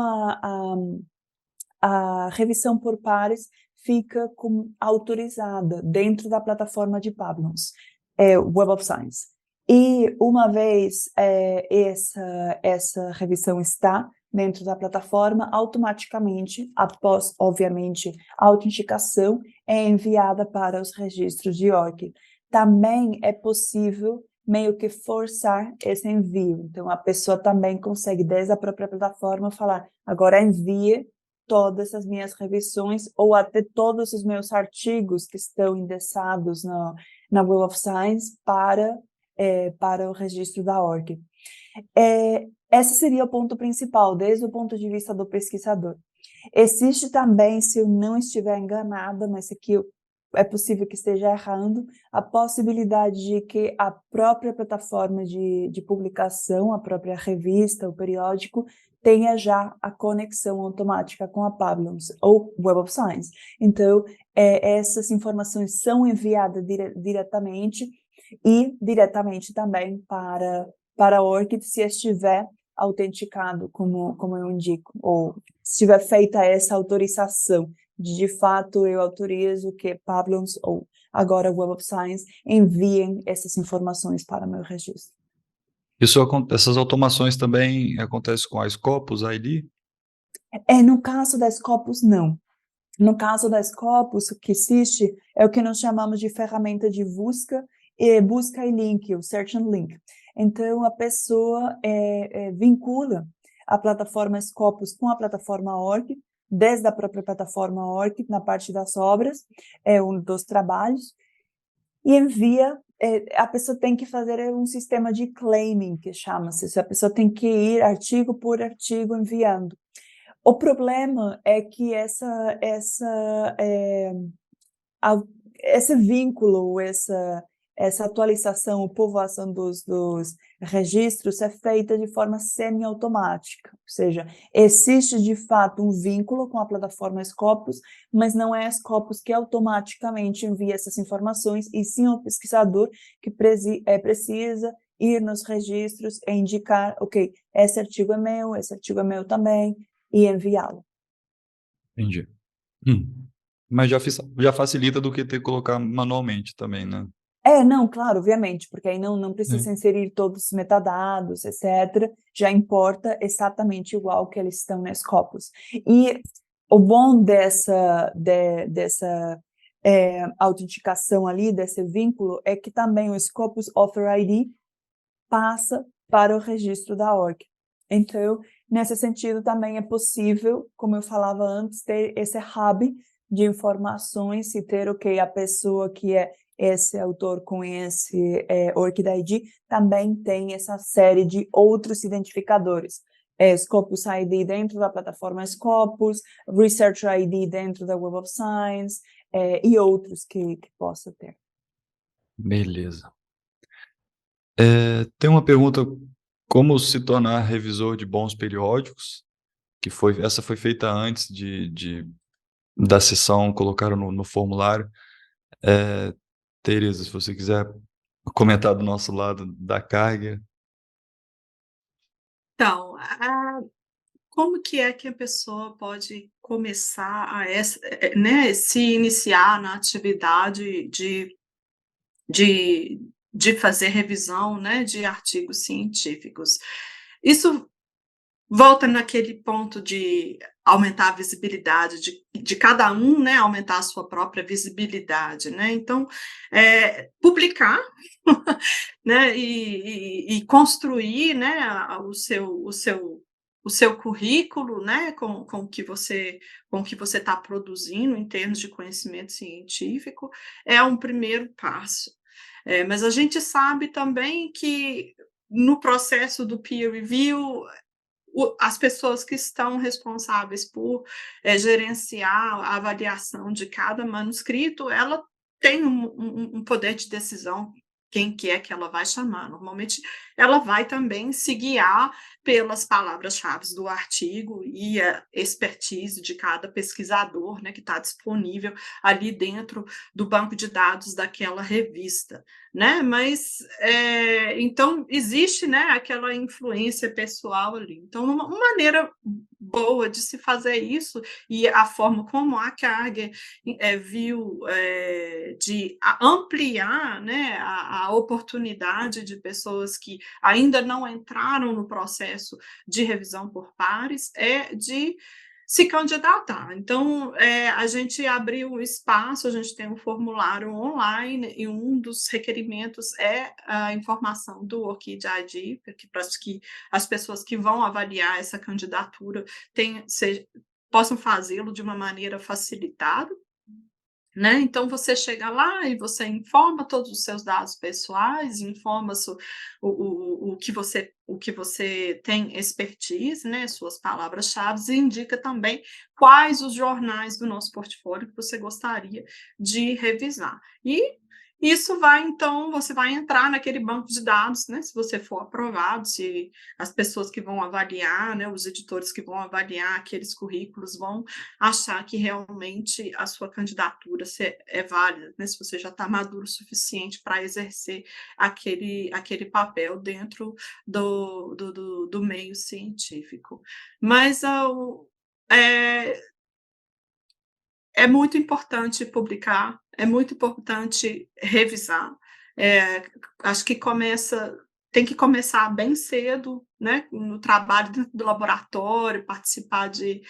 Speaker 3: a revisão por pares fica autorizada dentro da plataforma de Pablons, Web of Science. E uma vez essa revisão está dentro da plataforma, automaticamente, após, obviamente, a autenticação, é enviada para os registros de ORCID. Também é possível meio que forçar esse envio. Então, a pessoa também consegue, desde a própria plataforma, falar, agora envie todas as minhas revisões ou até todos os meus artigos que estão indexados na Web of Science para o registro da ORCID. Esse seria o ponto principal, desde o ponto de vista do pesquisador. Existe também, se eu não estiver enganada, mas aqui é possível que esteja errando, a possibilidade de que a própria plataforma de publicação, a própria revista, o periódico, tenha já a conexão automática com a Pablons ou Web of Science. Então, essas informações são enviadas diretamente e diretamente também para a ORCID, se estiver autenticado, como eu indico, ou se tiver feita essa autorização de fato, eu autorizo que Pablons ou agora Web of Science enviem essas informações para meu registro.
Speaker 1: Essas automações também acontecem com a Scopus ID?
Speaker 3: No caso da Scopus, não. No caso da Scopus, o que existe é o que nós chamamos de ferramenta de busca e link, o Search and Link. Então, a pessoa vincula a plataforma Scopus com a plataforma ORCID, desde a própria plataforma ORCID, na parte das obras, um dos trabalhos, e envia. A pessoa tem que fazer um sistema de claiming, que chama-se. A pessoa tem que ir artigo por artigo enviando. O problema é que esse vínculo, essa atualização, povoação dos registros é feita de forma semi-automática, ou seja, existe de fato um vínculo com a plataforma Scopus, mas não é a Scopus que automaticamente envia essas informações, e sim o pesquisador que precisa ir nos registros e indicar, ok, esse artigo é meu também, e enviá-lo.
Speaker 1: Entendi. Mas já facilita do que ter que colocar manualmente também, né?
Speaker 3: Não, claro, obviamente, porque aí não precisa inserir todos os metadados, etc. Já importa exatamente igual que eles estão na Scopus. E o bom dessa autenticação ali, desse vínculo, é que também o Scopus Author ID passa para o registro da ORCID. Então, nesse sentido, também é possível, como eu falava antes, ter esse hub de informações e ter, a pessoa que é esse autor com esse ORCID ID também tem essa série de outros identificadores. Scopus ID dentro da plataforma Scopus, Research ID dentro da Web of Science e outros que possa ter.
Speaker 1: Beleza. Tem uma pergunta, como se tornar revisor de bons periódicos? Essa foi feita antes da sessão, colocaram no formulário. Tereza, se você quiser comentar do nosso lado da carga.
Speaker 2: Então, como que é que a pessoa pode começar se iniciar na atividade de fazer revisão, né, de artigos científicos? Isso volta naquele ponto de aumentar a visibilidade de cada um, né, aumentar a sua própria visibilidade, né? Então, publicar, né, e construir, né, o seu currículo, né, com o que você está produzindo em termos de conhecimento científico, é um primeiro passo. Mas a gente sabe também que no processo do peer review, as pessoas que estão responsáveis por gerenciar a avaliação de cada manuscrito, ela tem um poder de decisão, quem que é que ela vai chamar. Normalmente ela vai também se guiar pelas palavras-chave do artigo e a expertise de cada pesquisador, né, que está disponível ali dentro do banco de dados daquela revista, né? Mas então existe, né, aquela influência pessoal ali. Então, uma maneira boa de se fazer isso e a forma como a Karger viu de ampliar, né, a oportunidade de pessoas que ainda não entraram no processo de revisão por pares é de se candidatar. Então, a gente abriu um espaço, a gente tem um formulário online e um dos requerimentos é a informação do ORCID ID, para que as pessoas que vão avaliar essa candidatura possam fazê-lo de uma maneira facilitada. Né? Então, você chega lá e você informa todos os seus dados pessoais, informa o que você tem expertise, né? Suas palavras-chave, e indica também quais os jornais do nosso portfólio que você gostaria de revisar. E isso vai, então, você vai entrar naquele banco de dados, né? Se você for aprovado, se as pessoas que vão avaliar, né? Os editores que vão avaliar aqueles currículos vão achar que realmente a sua candidatura é válida, né? Se você já está maduro o suficiente para exercer aquele papel dentro do meio científico. Mas é muito importante publicar, é muito importante revisar. Acho que tem que começar bem cedo, né, no trabalho dentro do laboratório, participar de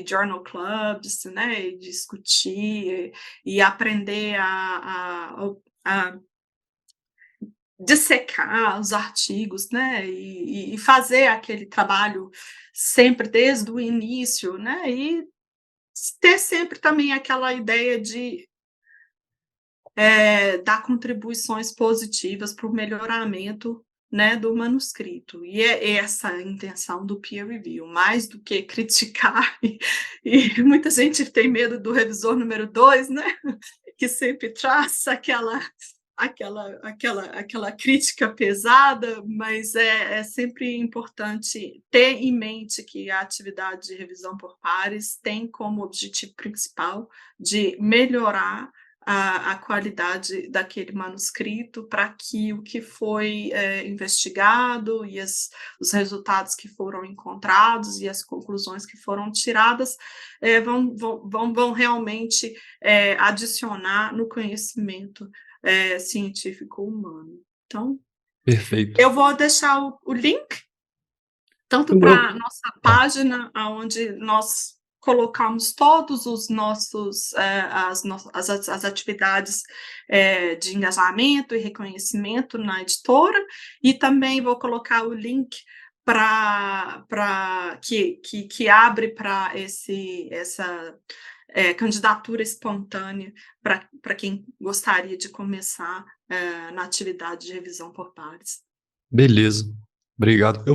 Speaker 2: journal clubs, né, e discutir e aprender a dissecar os artigos, né, e fazer aquele trabalho sempre desde o início, né, e ter sempre também aquela ideia de dar contribuições positivas para o melhoramento, né, do manuscrito. E é essa a intenção do peer review, mais do que criticar, e muita gente tem medo do revisor número 2, né, que sempre traz aquela crítica pesada, mas é sempre importante ter em mente que a atividade de revisão por pares tem como objetivo principal de melhorar a qualidade daquele manuscrito para que o que foi investigado e os resultados que foram encontrados e as conclusões que foram tiradas vão realmente adicionar no conhecimento científico humano. Então,
Speaker 1: Perfeito.
Speaker 2: eu vou deixar o link, tanto para a nossa página, onde nós colocamos todos os nossos as atividades de engajamento e reconhecimento na editora, e também vou colocar o link que abre para essa candidatura espontânea para quem gostaria de começar na atividade de revisão por pares.
Speaker 1: Beleza. Obrigado. Eu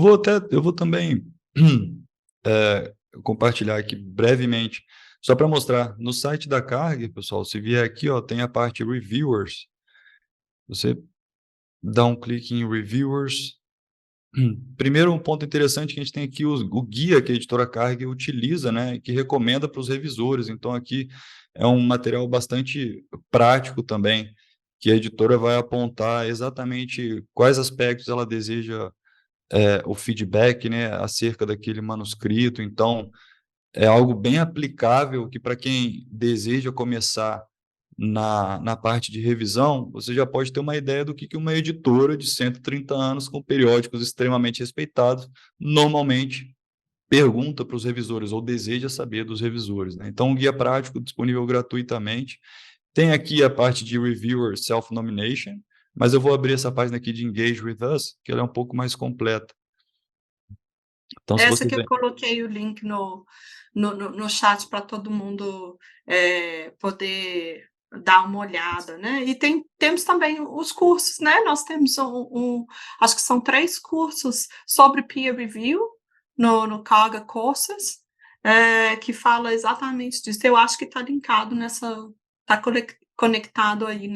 Speaker 1: vou também compartilhar aqui brevemente, só para mostrar, no site da Karger, pessoal, se vier aqui, ó, tem a parte Reviewers. Você dá um clique em Reviewers. Primeiro, um ponto interessante que a gente tem aqui o guia que a editora Karger utiliza, né, e que recomenda para os revisores. Então, aqui é um material bastante prático também, que a editora vai apontar exatamente quais aspectos ela deseja o feedback, né, acerca daquele manuscrito. Então, é algo bem aplicável que, para quem deseja começar na parte de revisão, você já pode ter uma ideia do que uma editora de 130 anos com periódicos extremamente respeitados normalmente pergunta para os revisores ou deseja saber dos revisores, né? Então, um guia prático disponível gratuitamente. Tem aqui a parte de Reviewer Self-Nomination, mas eu vou abrir essa página aqui de Engage with Us, que ela é um pouco mais completa. Então, se
Speaker 2: Essa
Speaker 1: você
Speaker 2: que eu coloquei o link no chat para todo mundo poder dar uma olhada, né? E temos também os cursos, né? Nós temos acho que são 3 cursos sobre peer review no Karger Courses, que fala exatamente disso. Eu acho que está linkado está conectado aí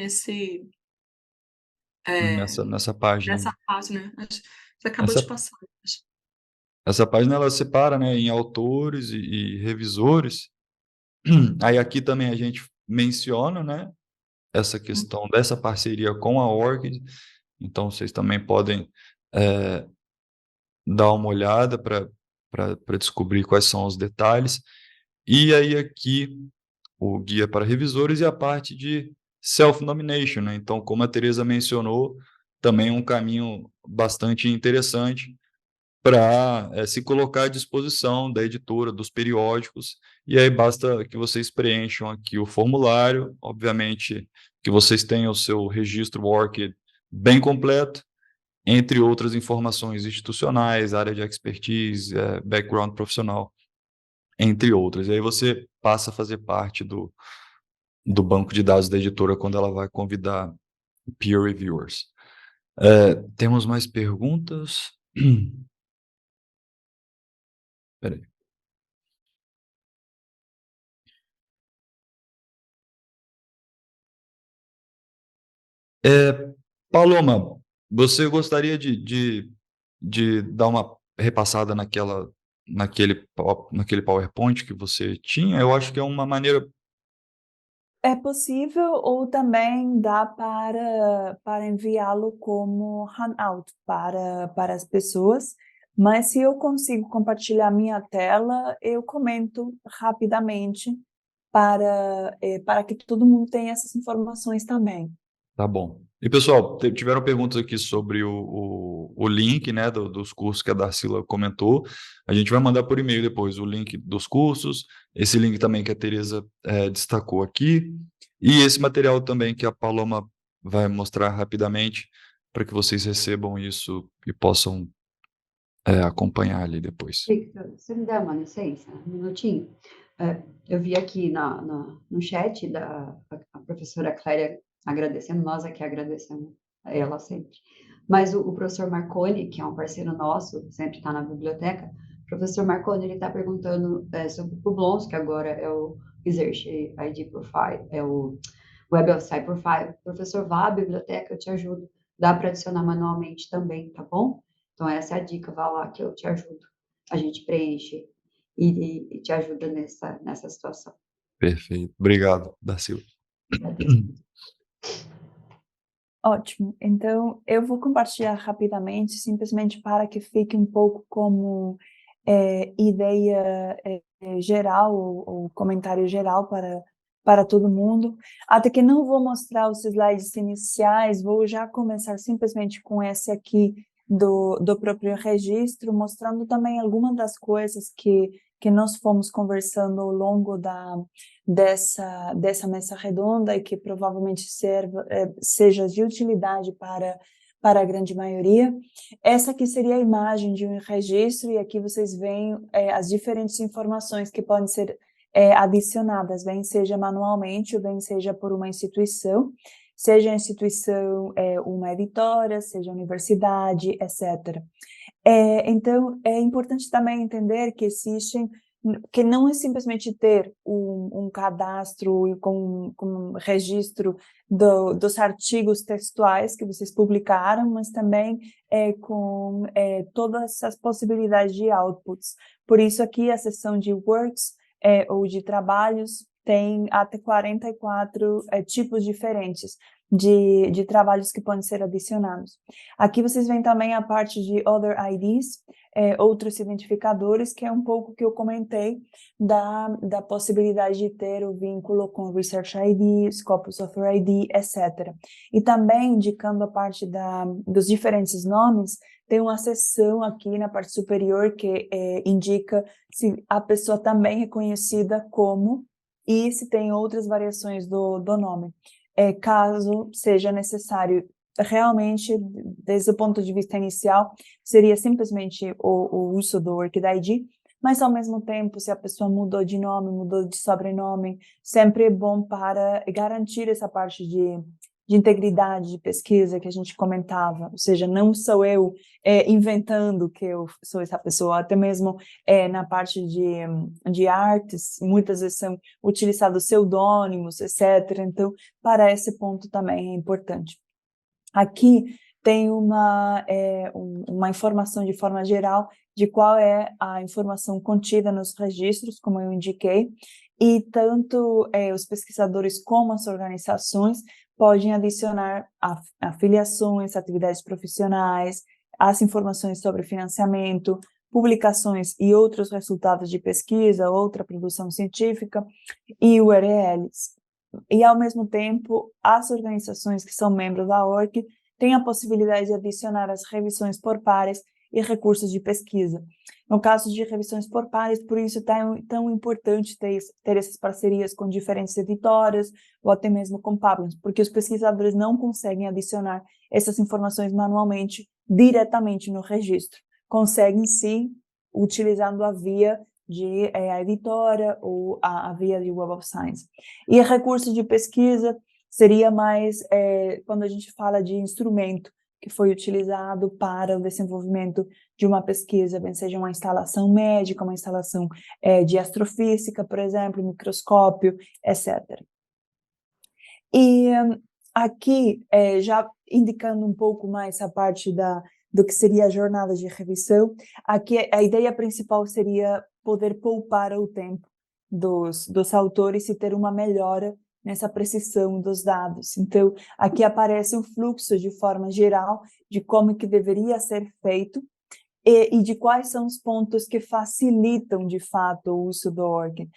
Speaker 1: nessa página.
Speaker 2: Nessa página, você acabou
Speaker 1: Essa,
Speaker 2: de passar.
Speaker 1: essa página ela separa, né, em autores e revisores. Aí aqui também a gente menciona, né, essa questão dessa parceria com a ORCID, então vocês também podem dar uma olhada para descobrir quais são os detalhes. E aí aqui o guia para revisores e a parte de self-nomination, né? Então, como a Teresa mencionou, também um caminho bastante interessante para se colocar à disposição da editora, dos periódicos, e aí basta que vocês preencham aqui o formulário, obviamente que vocês tenham o seu registro ORCID bem completo, entre outras informações institucionais, área de expertise, background profissional, entre outras. E aí você passa a fazer parte do banco de dados da editora quando ela vai convidar peer reviewers. Temos mais perguntas? Espera aí. Paloma, você gostaria de dar uma repassada naquele PowerPoint que você tinha? Eu acho que é uma maneira.
Speaker 3: É possível ou também dá para enviá-lo como handout para as pessoas, mas se eu consigo compartilhar minha tela, eu comento rapidamente para que todo mundo tenha essas informações também.
Speaker 1: Tá bom. E, pessoal, tiveram perguntas aqui sobre o link, né, dos cursos que a Darcila comentou. A gente vai mandar por e-mail depois o link dos cursos, esse link também que a Teresa destacou aqui, e esse material também que a Paloma vai mostrar rapidamente, para que vocês recebam isso e possam acompanhar ali depois.
Speaker 4: Victor, você me dá uma licença, um minutinho? Eu vi aqui no chat a professora Clélia agradecendo, nós aqui agradecemos a ela sempre. Mas o professor Marconi, que é um parceiro nosso, sempre está na biblioteca, o professor Marconi, ele está perguntando sobre o Publons, que agora é o Research ID Profile, é o Web of Site Profile. Professor, vá à biblioteca, eu te ajudo. Dá para adicionar manualmente também, tá bom? Então, essa é a dica, vá lá que eu te ajudo. A gente preenche e te ajuda nessa situação.
Speaker 1: Perfeito. Obrigado, Darcila.
Speaker 3: Ótimo. Então, eu vou compartilhar rapidamente, simplesmente para que fique um pouco como ideia geral ou comentário geral para todo mundo. Até que não vou mostrar os slides iniciais, vou já começar simplesmente com esse aqui do próprio registro, mostrando também algumas das coisas que nós fomos conversando ao longo dessa mesa redonda e que provavelmente seja de utilidade para a grande maioria. Essa aqui seria a imagem de um registro e aqui vocês veem as diferentes informações que podem ser adicionadas, bem seja manualmente ou bem seja por uma instituição, seja a instituição uma editora, seja a universidade, etc. Então, é importante também entender que não é simplesmente ter um cadastro com registro dos artigos textuais que vocês publicaram, mas também com todas as possibilidades de outputs. Por isso aqui a seção de works ou de trabalhos tem até 44 tipos diferentes de trabalhos que podem ser adicionados. Aqui vocês veem também a parte de Other IDs, outros identificadores, que é um pouco que eu comentei da possibilidade de ter o vínculo com Research ID, Scopus Author ID, etc. E também, indicando a parte dos diferentes nomes, tem uma seção aqui na parte superior que indica se a pessoa também é conhecida como e se tem outras variações do nome. Caso seja necessário, realmente, desde o ponto de vista inicial, seria simplesmente o uso do ORCID ID, mas ao mesmo tempo, se a pessoa mudou de nome, mudou de sobrenome, sempre é bom para garantir essa parte de integridade de pesquisa que a gente comentava, ou seja, não sou eu inventando que eu sou essa pessoa, até mesmo na parte de artes, muitas vezes são utilizados pseudônimos, etc. Então, para esse ponto também é importante. Aqui tem uma informação de forma geral de qual é a informação contida nos registros, como eu indiquei, e tanto os pesquisadores como as organizações podem adicionar afiliações, atividades profissionais, as informações sobre financiamento, publicações e outros resultados de pesquisa, outra produção científica e URLs. E, ao mesmo tempo, as organizações que são membros da ORC têm a possibilidade de adicionar as revisões por pares e recursos de pesquisa. No caso de revisões por pares, por isso é tão importante ter essas parcerias com diferentes editoras ou até mesmo com publishers, porque os pesquisadores não conseguem adicionar essas informações manualmente diretamente no registro. Conseguem, sim, utilizando a via de a editora ou a via de Web of Science. E recursos de pesquisa seria mais quando a gente fala de instrumento que foi utilizado para o desenvolvimento de uma pesquisa, bem seja uma instalação médica, uma instalação de astrofísica, por exemplo, microscópio, etc. E aqui, já indicando um pouco mais a parte do que seria a jornada de revisão, aqui a ideia principal seria poder poupar o tempo dos autores e ter uma melhora nessa precisão dos dados. Então, aqui aparece um fluxo de forma geral de como que deveria ser feito e de quais são os pontos que facilitam, de fato, o uso do ORCID.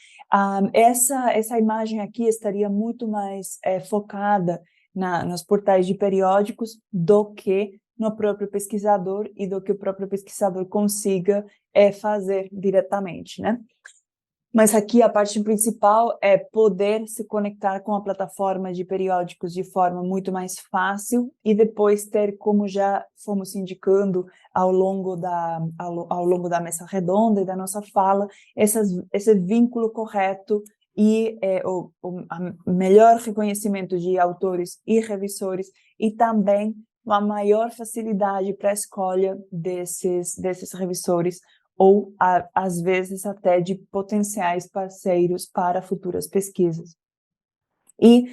Speaker 3: Essa imagem aqui estaria muito mais focada nos portais de periódicos do que no próprio pesquisador e do que o próprio pesquisador consiga fazer diretamente, né? Mas aqui a parte principal é poder se conectar com a plataforma de periódicos de forma muito mais fácil e depois ter, como já fomos indicando ao longo da mesa redonda e da nossa fala, esse vínculo correto e o melhor reconhecimento de autores e revisores e também uma maior facilidade para a escolha desses revisores ou, às vezes, até de potenciais parceiros para futuras pesquisas. E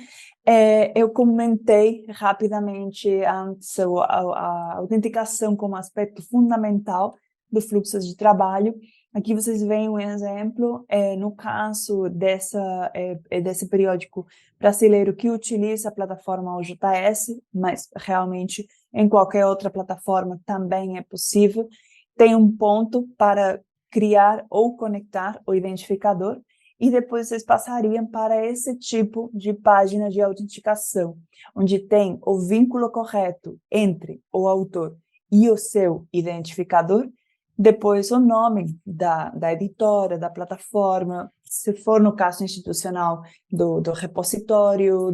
Speaker 3: eu comentei rapidamente antes a autenticação como aspecto fundamental do fluxo de trabalho. Aqui vocês veem um exemplo, no caso desse periódico brasileiro que utiliza a plataforma OJS, mas realmente em qualquer outra plataforma também é possível. Tem um ponto para criar ou conectar o identificador e depois vocês passariam para esse tipo de página de autenticação, onde tem o vínculo correto entre o autor e o seu identificador, depois o nome da editora, da plataforma, se for no caso institucional, do repositório,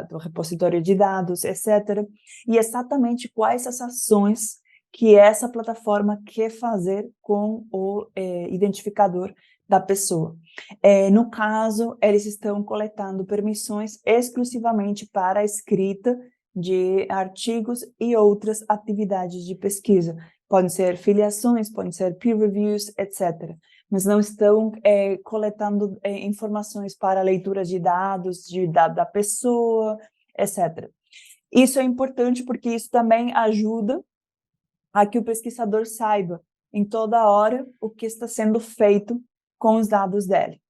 Speaker 3: do repositório de dados, etc. E exatamente quais as ações que essa plataforma quer fazer com o identificador da pessoa. No caso, eles estão coletando permissões exclusivamente para a escrita de artigos e outras atividades de pesquisa. Podem ser filiações, podem ser peer reviews, etc. Mas não estão coletando informações para leitura de dados da pessoa, etc. Isso é importante porque isso também ajuda a que o pesquisador saiba em toda hora o que está sendo feito com os dados dele.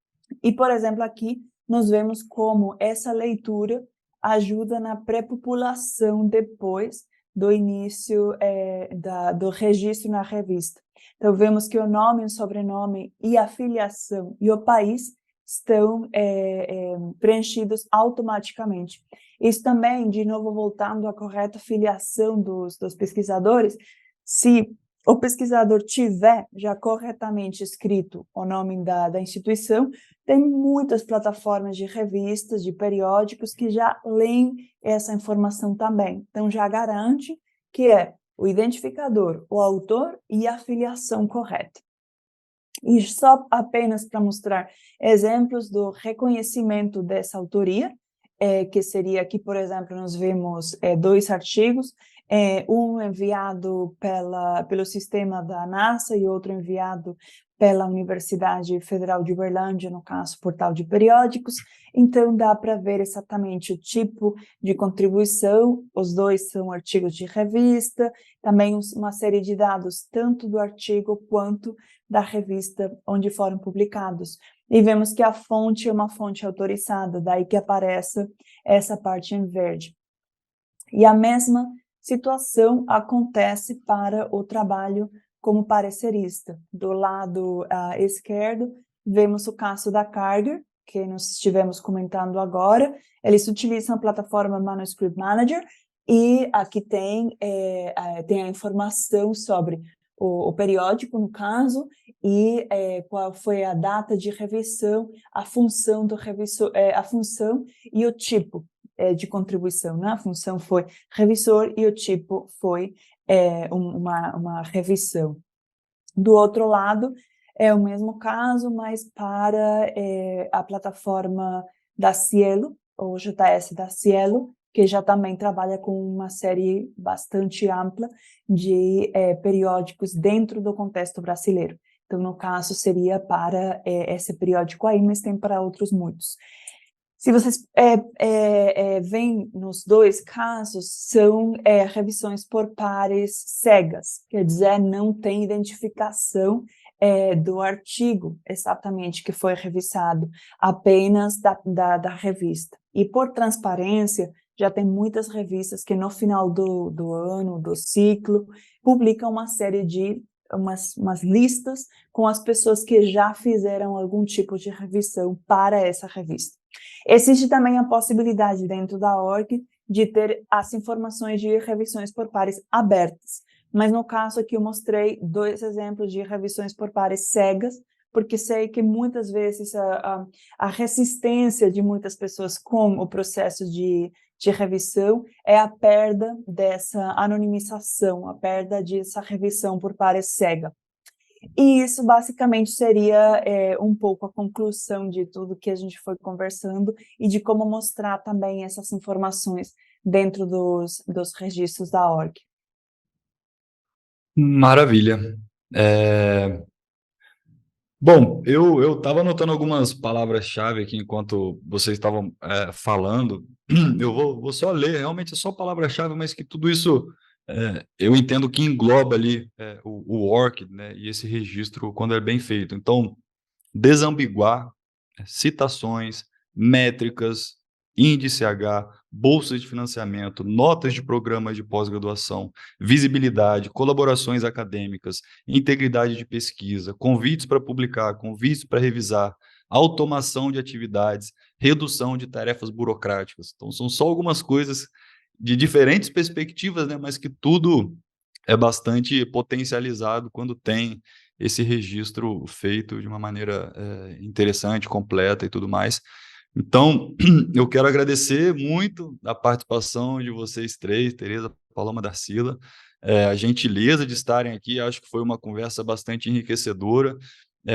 Speaker 3: E, por exemplo, aqui nós vemos como essa leitura ajuda na pré-população depois do início do registro na revista. Então, vemos que o nome, o sobrenome e a filiação e o país estão preenchidos automaticamente. Isso também, de novo, voltando à correta filiação dos pesquisadores, se o pesquisador tiver já corretamente escrito o nome da instituição, tem muitas plataformas de revistas, de periódicos que já leem essa informação também. Então, já garante que é o identificador, o autor e a filiação correta. E só apenas para mostrar exemplos do reconhecimento dessa autoria, que seria aqui, por exemplo, nós vemos 2 artigos, um enviado pelo sistema da NASA e outro enviado pela Universidade Federal de Uberlândia, no caso, portal de periódicos. Então, dá para ver exatamente o tipo de contribuição, os dois são artigos de revista, também uma série de dados, tanto do artigo quanto da revista onde foram publicados. E vemos que a fonte é uma fonte autorizada, daí que aparece essa parte em verde. E a mesma situação acontece para o trabalho como parecerista. Do lado esquerdo, vemos o caso da Karger, que nós estivemos comentando agora. Eles utilizam a plataforma Manuscript Manager e aqui tem a informação sobre o periódico, no caso, e qual foi a data de revisão, a função do revisor, a função e o tipo de contribuição, né? A função foi revisor e o tipo foi uma revisão. Do outro lado, é o mesmo caso, mas para a plataforma da Cielo, ou JS da Cielo, que já também trabalha com uma série bastante ampla de periódicos dentro do contexto brasileiro. Então, no caso, seria para esse periódico aí, mas tem para outros muitos. Se vocês veem nos dois casos, são revisões por pares cegas, quer dizer, não tem identificação do artigo exatamente que foi revisado, apenas da revista. E por transparência, já tem muitas revistas que no final do ano, do ciclo, publicam uma série de umas listas com as pessoas que já fizeram algum tipo de revisão para essa revista. Existe também a possibilidade dentro da org de ter as informações de revisões por pares abertas, mas no caso aqui eu mostrei 2 exemplos de revisões por pares cegas, porque sei que muitas vezes a resistência de muitas pessoas com o processo de revisão é a perda dessa anonimização, a perda dessa revisão por pares cega. E isso basicamente seria um pouco a conclusão de tudo que a gente foi conversando e de como mostrar também essas informações dentro dos registros da org.
Speaker 1: Maravilha. Bom, eu estava anotando algumas palavras-chave aqui enquanto vocês estavam falando. Eu vou só ler, realmente é só palavra-chave, mas que tudo isso eu entendo que engloba ali o ORC, né, e esse registro quando é bem feito. Então, desambiguar citações, métricas, índice H, bolsas de financiamento, notas de programas de pós-graduação, visibilidade, colaborações acadêmicas, integridade de pesquisa, convites para publicar, convites para revisar, automação de atividades, redução de tarefas burocráticas. Então, são só algumas coisas de diferentes perspectivas, né, mas que tudo é bastante potencializado quando tem esse registro feito de uma maneira interessante, completa e tudo mais. Então, eu quero agradecer muito a participação de vocês três, Tereza, Paloma, Darcila, a gentileza de estarem aqui, acho que foi uma conversa bastante enriquecedora,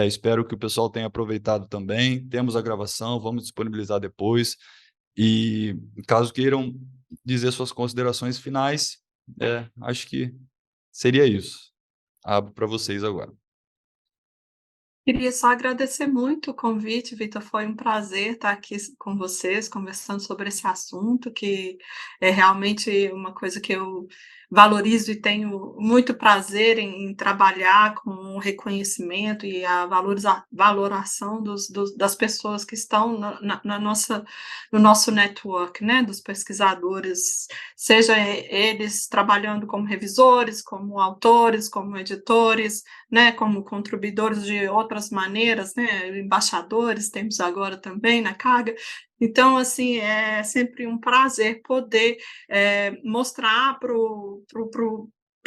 Speaker 1: espero que o pessoal tenha aproveitado também, temos a gravação, vamos disponibilizar depois, e caso queiram dizer suas considerações finais, acho que seria isso. Abro para vocês agora.
Speaker 2: Queria só agradecer muito o convite, Vitor. Foi um prazer estar aqui com vocês, conversando sobre esse assunto, que é realmente uma coisa que eu valorizo e tenho muito prazer em trabalhar com o reconhecimento e a valoração das pessoas que estão no nosso network, né, dos pesquisadores, seja eles trabalhando como revisores, como autores, como editores, né, como contribuidores de outras maneiras, né, embaixadores, temos agora também na carga. Então, assim, é sempre um prazer poder mostrar para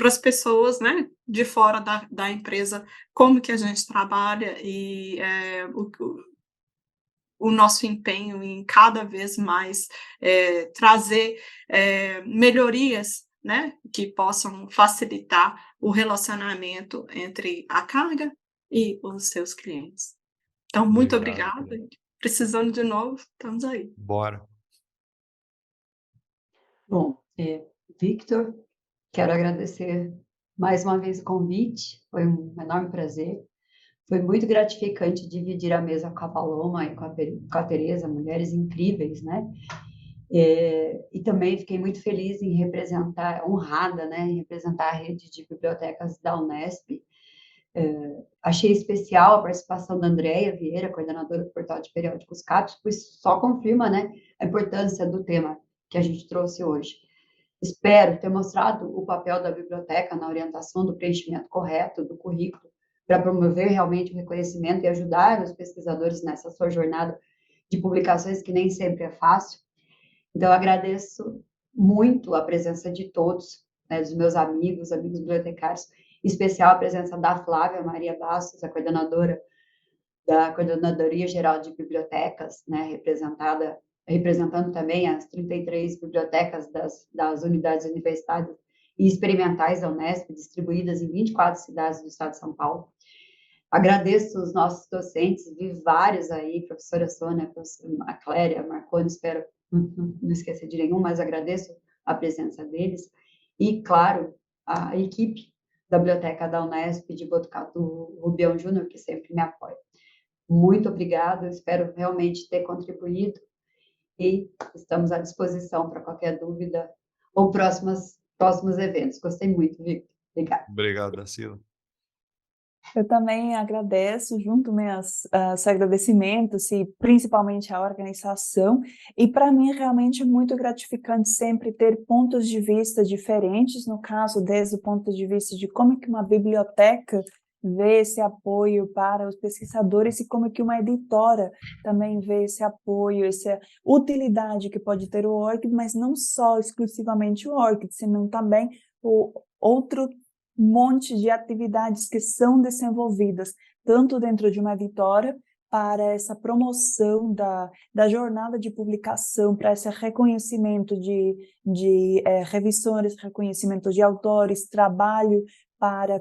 Speaker 2: as pessoas, né, de fora da empresa como que a gente trabalha e o nosso empenho em cada vez mais trazer melhorias, né, que possam facilitar o relacionamento entre a carga e os seus clientes. Então, muito
Speaker 1: Obrigado.
Speaker 2: obrigada. Precisando de novo, estamos aí.
Speaker 1: Bora.
Speaker 4: Bom, Victor, quero agradecer mais uma vez o convite, foi um enorme prazer. Foi muito gratificante dividir a mesa com a Paloma e com a Tereza, mulheres incríveis, né? E também fiquei muito feliz em representar, honrada, né, em representar a rede de bibliotecas da Unesp. Achei especial a participação da Andréia Vieira, coordenadora do portal de periódicos CAPES, pois só confirma, né, a importância do tema que a gente trouxe hoje. Espero ter mostrado o papel da biblioteca na orientação do preenchimento correto do currículo, para promover realmente o reconhecimento e ajudar os pesquisadores nessa sua jornada de publicações, que nem sempre é fácil. Então, eu agradeço muito a presença de todos, né, dos meus amigos bibliotecários, em especial a presença da Flávia Maria Bastos, a coordenadora da Coordenadoria Geral de Bibliotecas, né, representando também as 33 bibliotecas das unidades universitárias e experimentais da Unesp, distribuídas em 24 cidades do estado de São Paulo. Agradeço os nossos docentes, vi vários aí, professora Sônia, a Cléria, a Marconi, espero não esquecer de nenhum, mas agradeço a presença deles. E, claro, a equipe da Biblioteca da Unesp de Botucatu, Rubião Júnior, que sempre me apoia. Muito obrigada, espero realmente ter contribuído e estamos à disposição para qualquer dúvida ou próximos eventos. Gostei muito, Victor. Obrigada.
Speaker 1: Obrigado, Darcila.
Speaker 3: Eu também agradeço, junto meus agradecimentos, e principalmente a organização, e para mim realmente é muito gratificante sempre ter pontos de vista diferentes, no caso, desde o ponto de vista de como que uma biblioteca vê esse apoio para os pesquisadores e como que uma editora também vê esse apoio, essa utilidade que pode ter o ORCID, mas não só exclusivamente o ORCID, senão também o outro monte de atividades que são desenvolvidas, tanto dentro de uma editora, para essa promoção da jornada de publicação, para esse reconhecimento de revisores, reconhecimento de autores, trabalho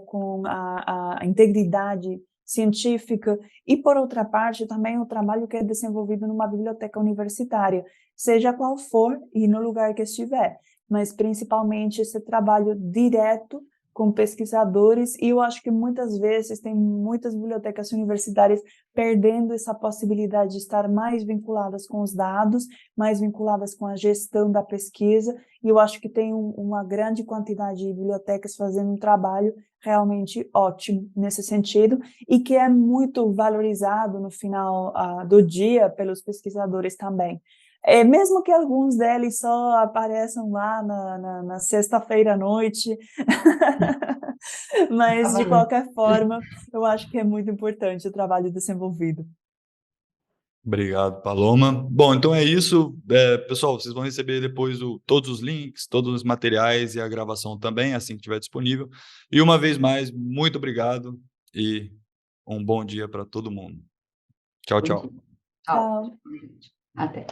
Speaker 3: com a integridade científica, e, por outra parte, também o trabalho que é desenvolvido numa biblioteca universitária, seja qual for e no lugar que estiver, mas principalmente esse trabalho direto com pesquisadores, e eu acho que muitas vezes tem muitas bibliotecas universitárias perdendo essa possibilidade de estar mais vinculadas com os dados, mais vinculadas com a gestão da pesquisa, e eu acho que tem uma grande quantidade de bibliotecas fazendo um trabalho realmente ótimo nesse sentido, e que é muito valorizado no final do dia pelos pesquisadores também. Mesmo que alguns deles só apareçam lá na sexta-feira à noite, mas de qualquer forma, eu acho que é muito importante o trabalho desenvolvido.
Speaker 1: Obrigado, Paloma. Bom, então é isso. Pessoal, vocês vão receber depois todos os links, todos os materiais e a gravação também, assim que estiver disponível. E uma vez mais, muito obrigado e um bom dia para todo mundo. Tchau, tchau.
Speaker 4: Tchau. Até.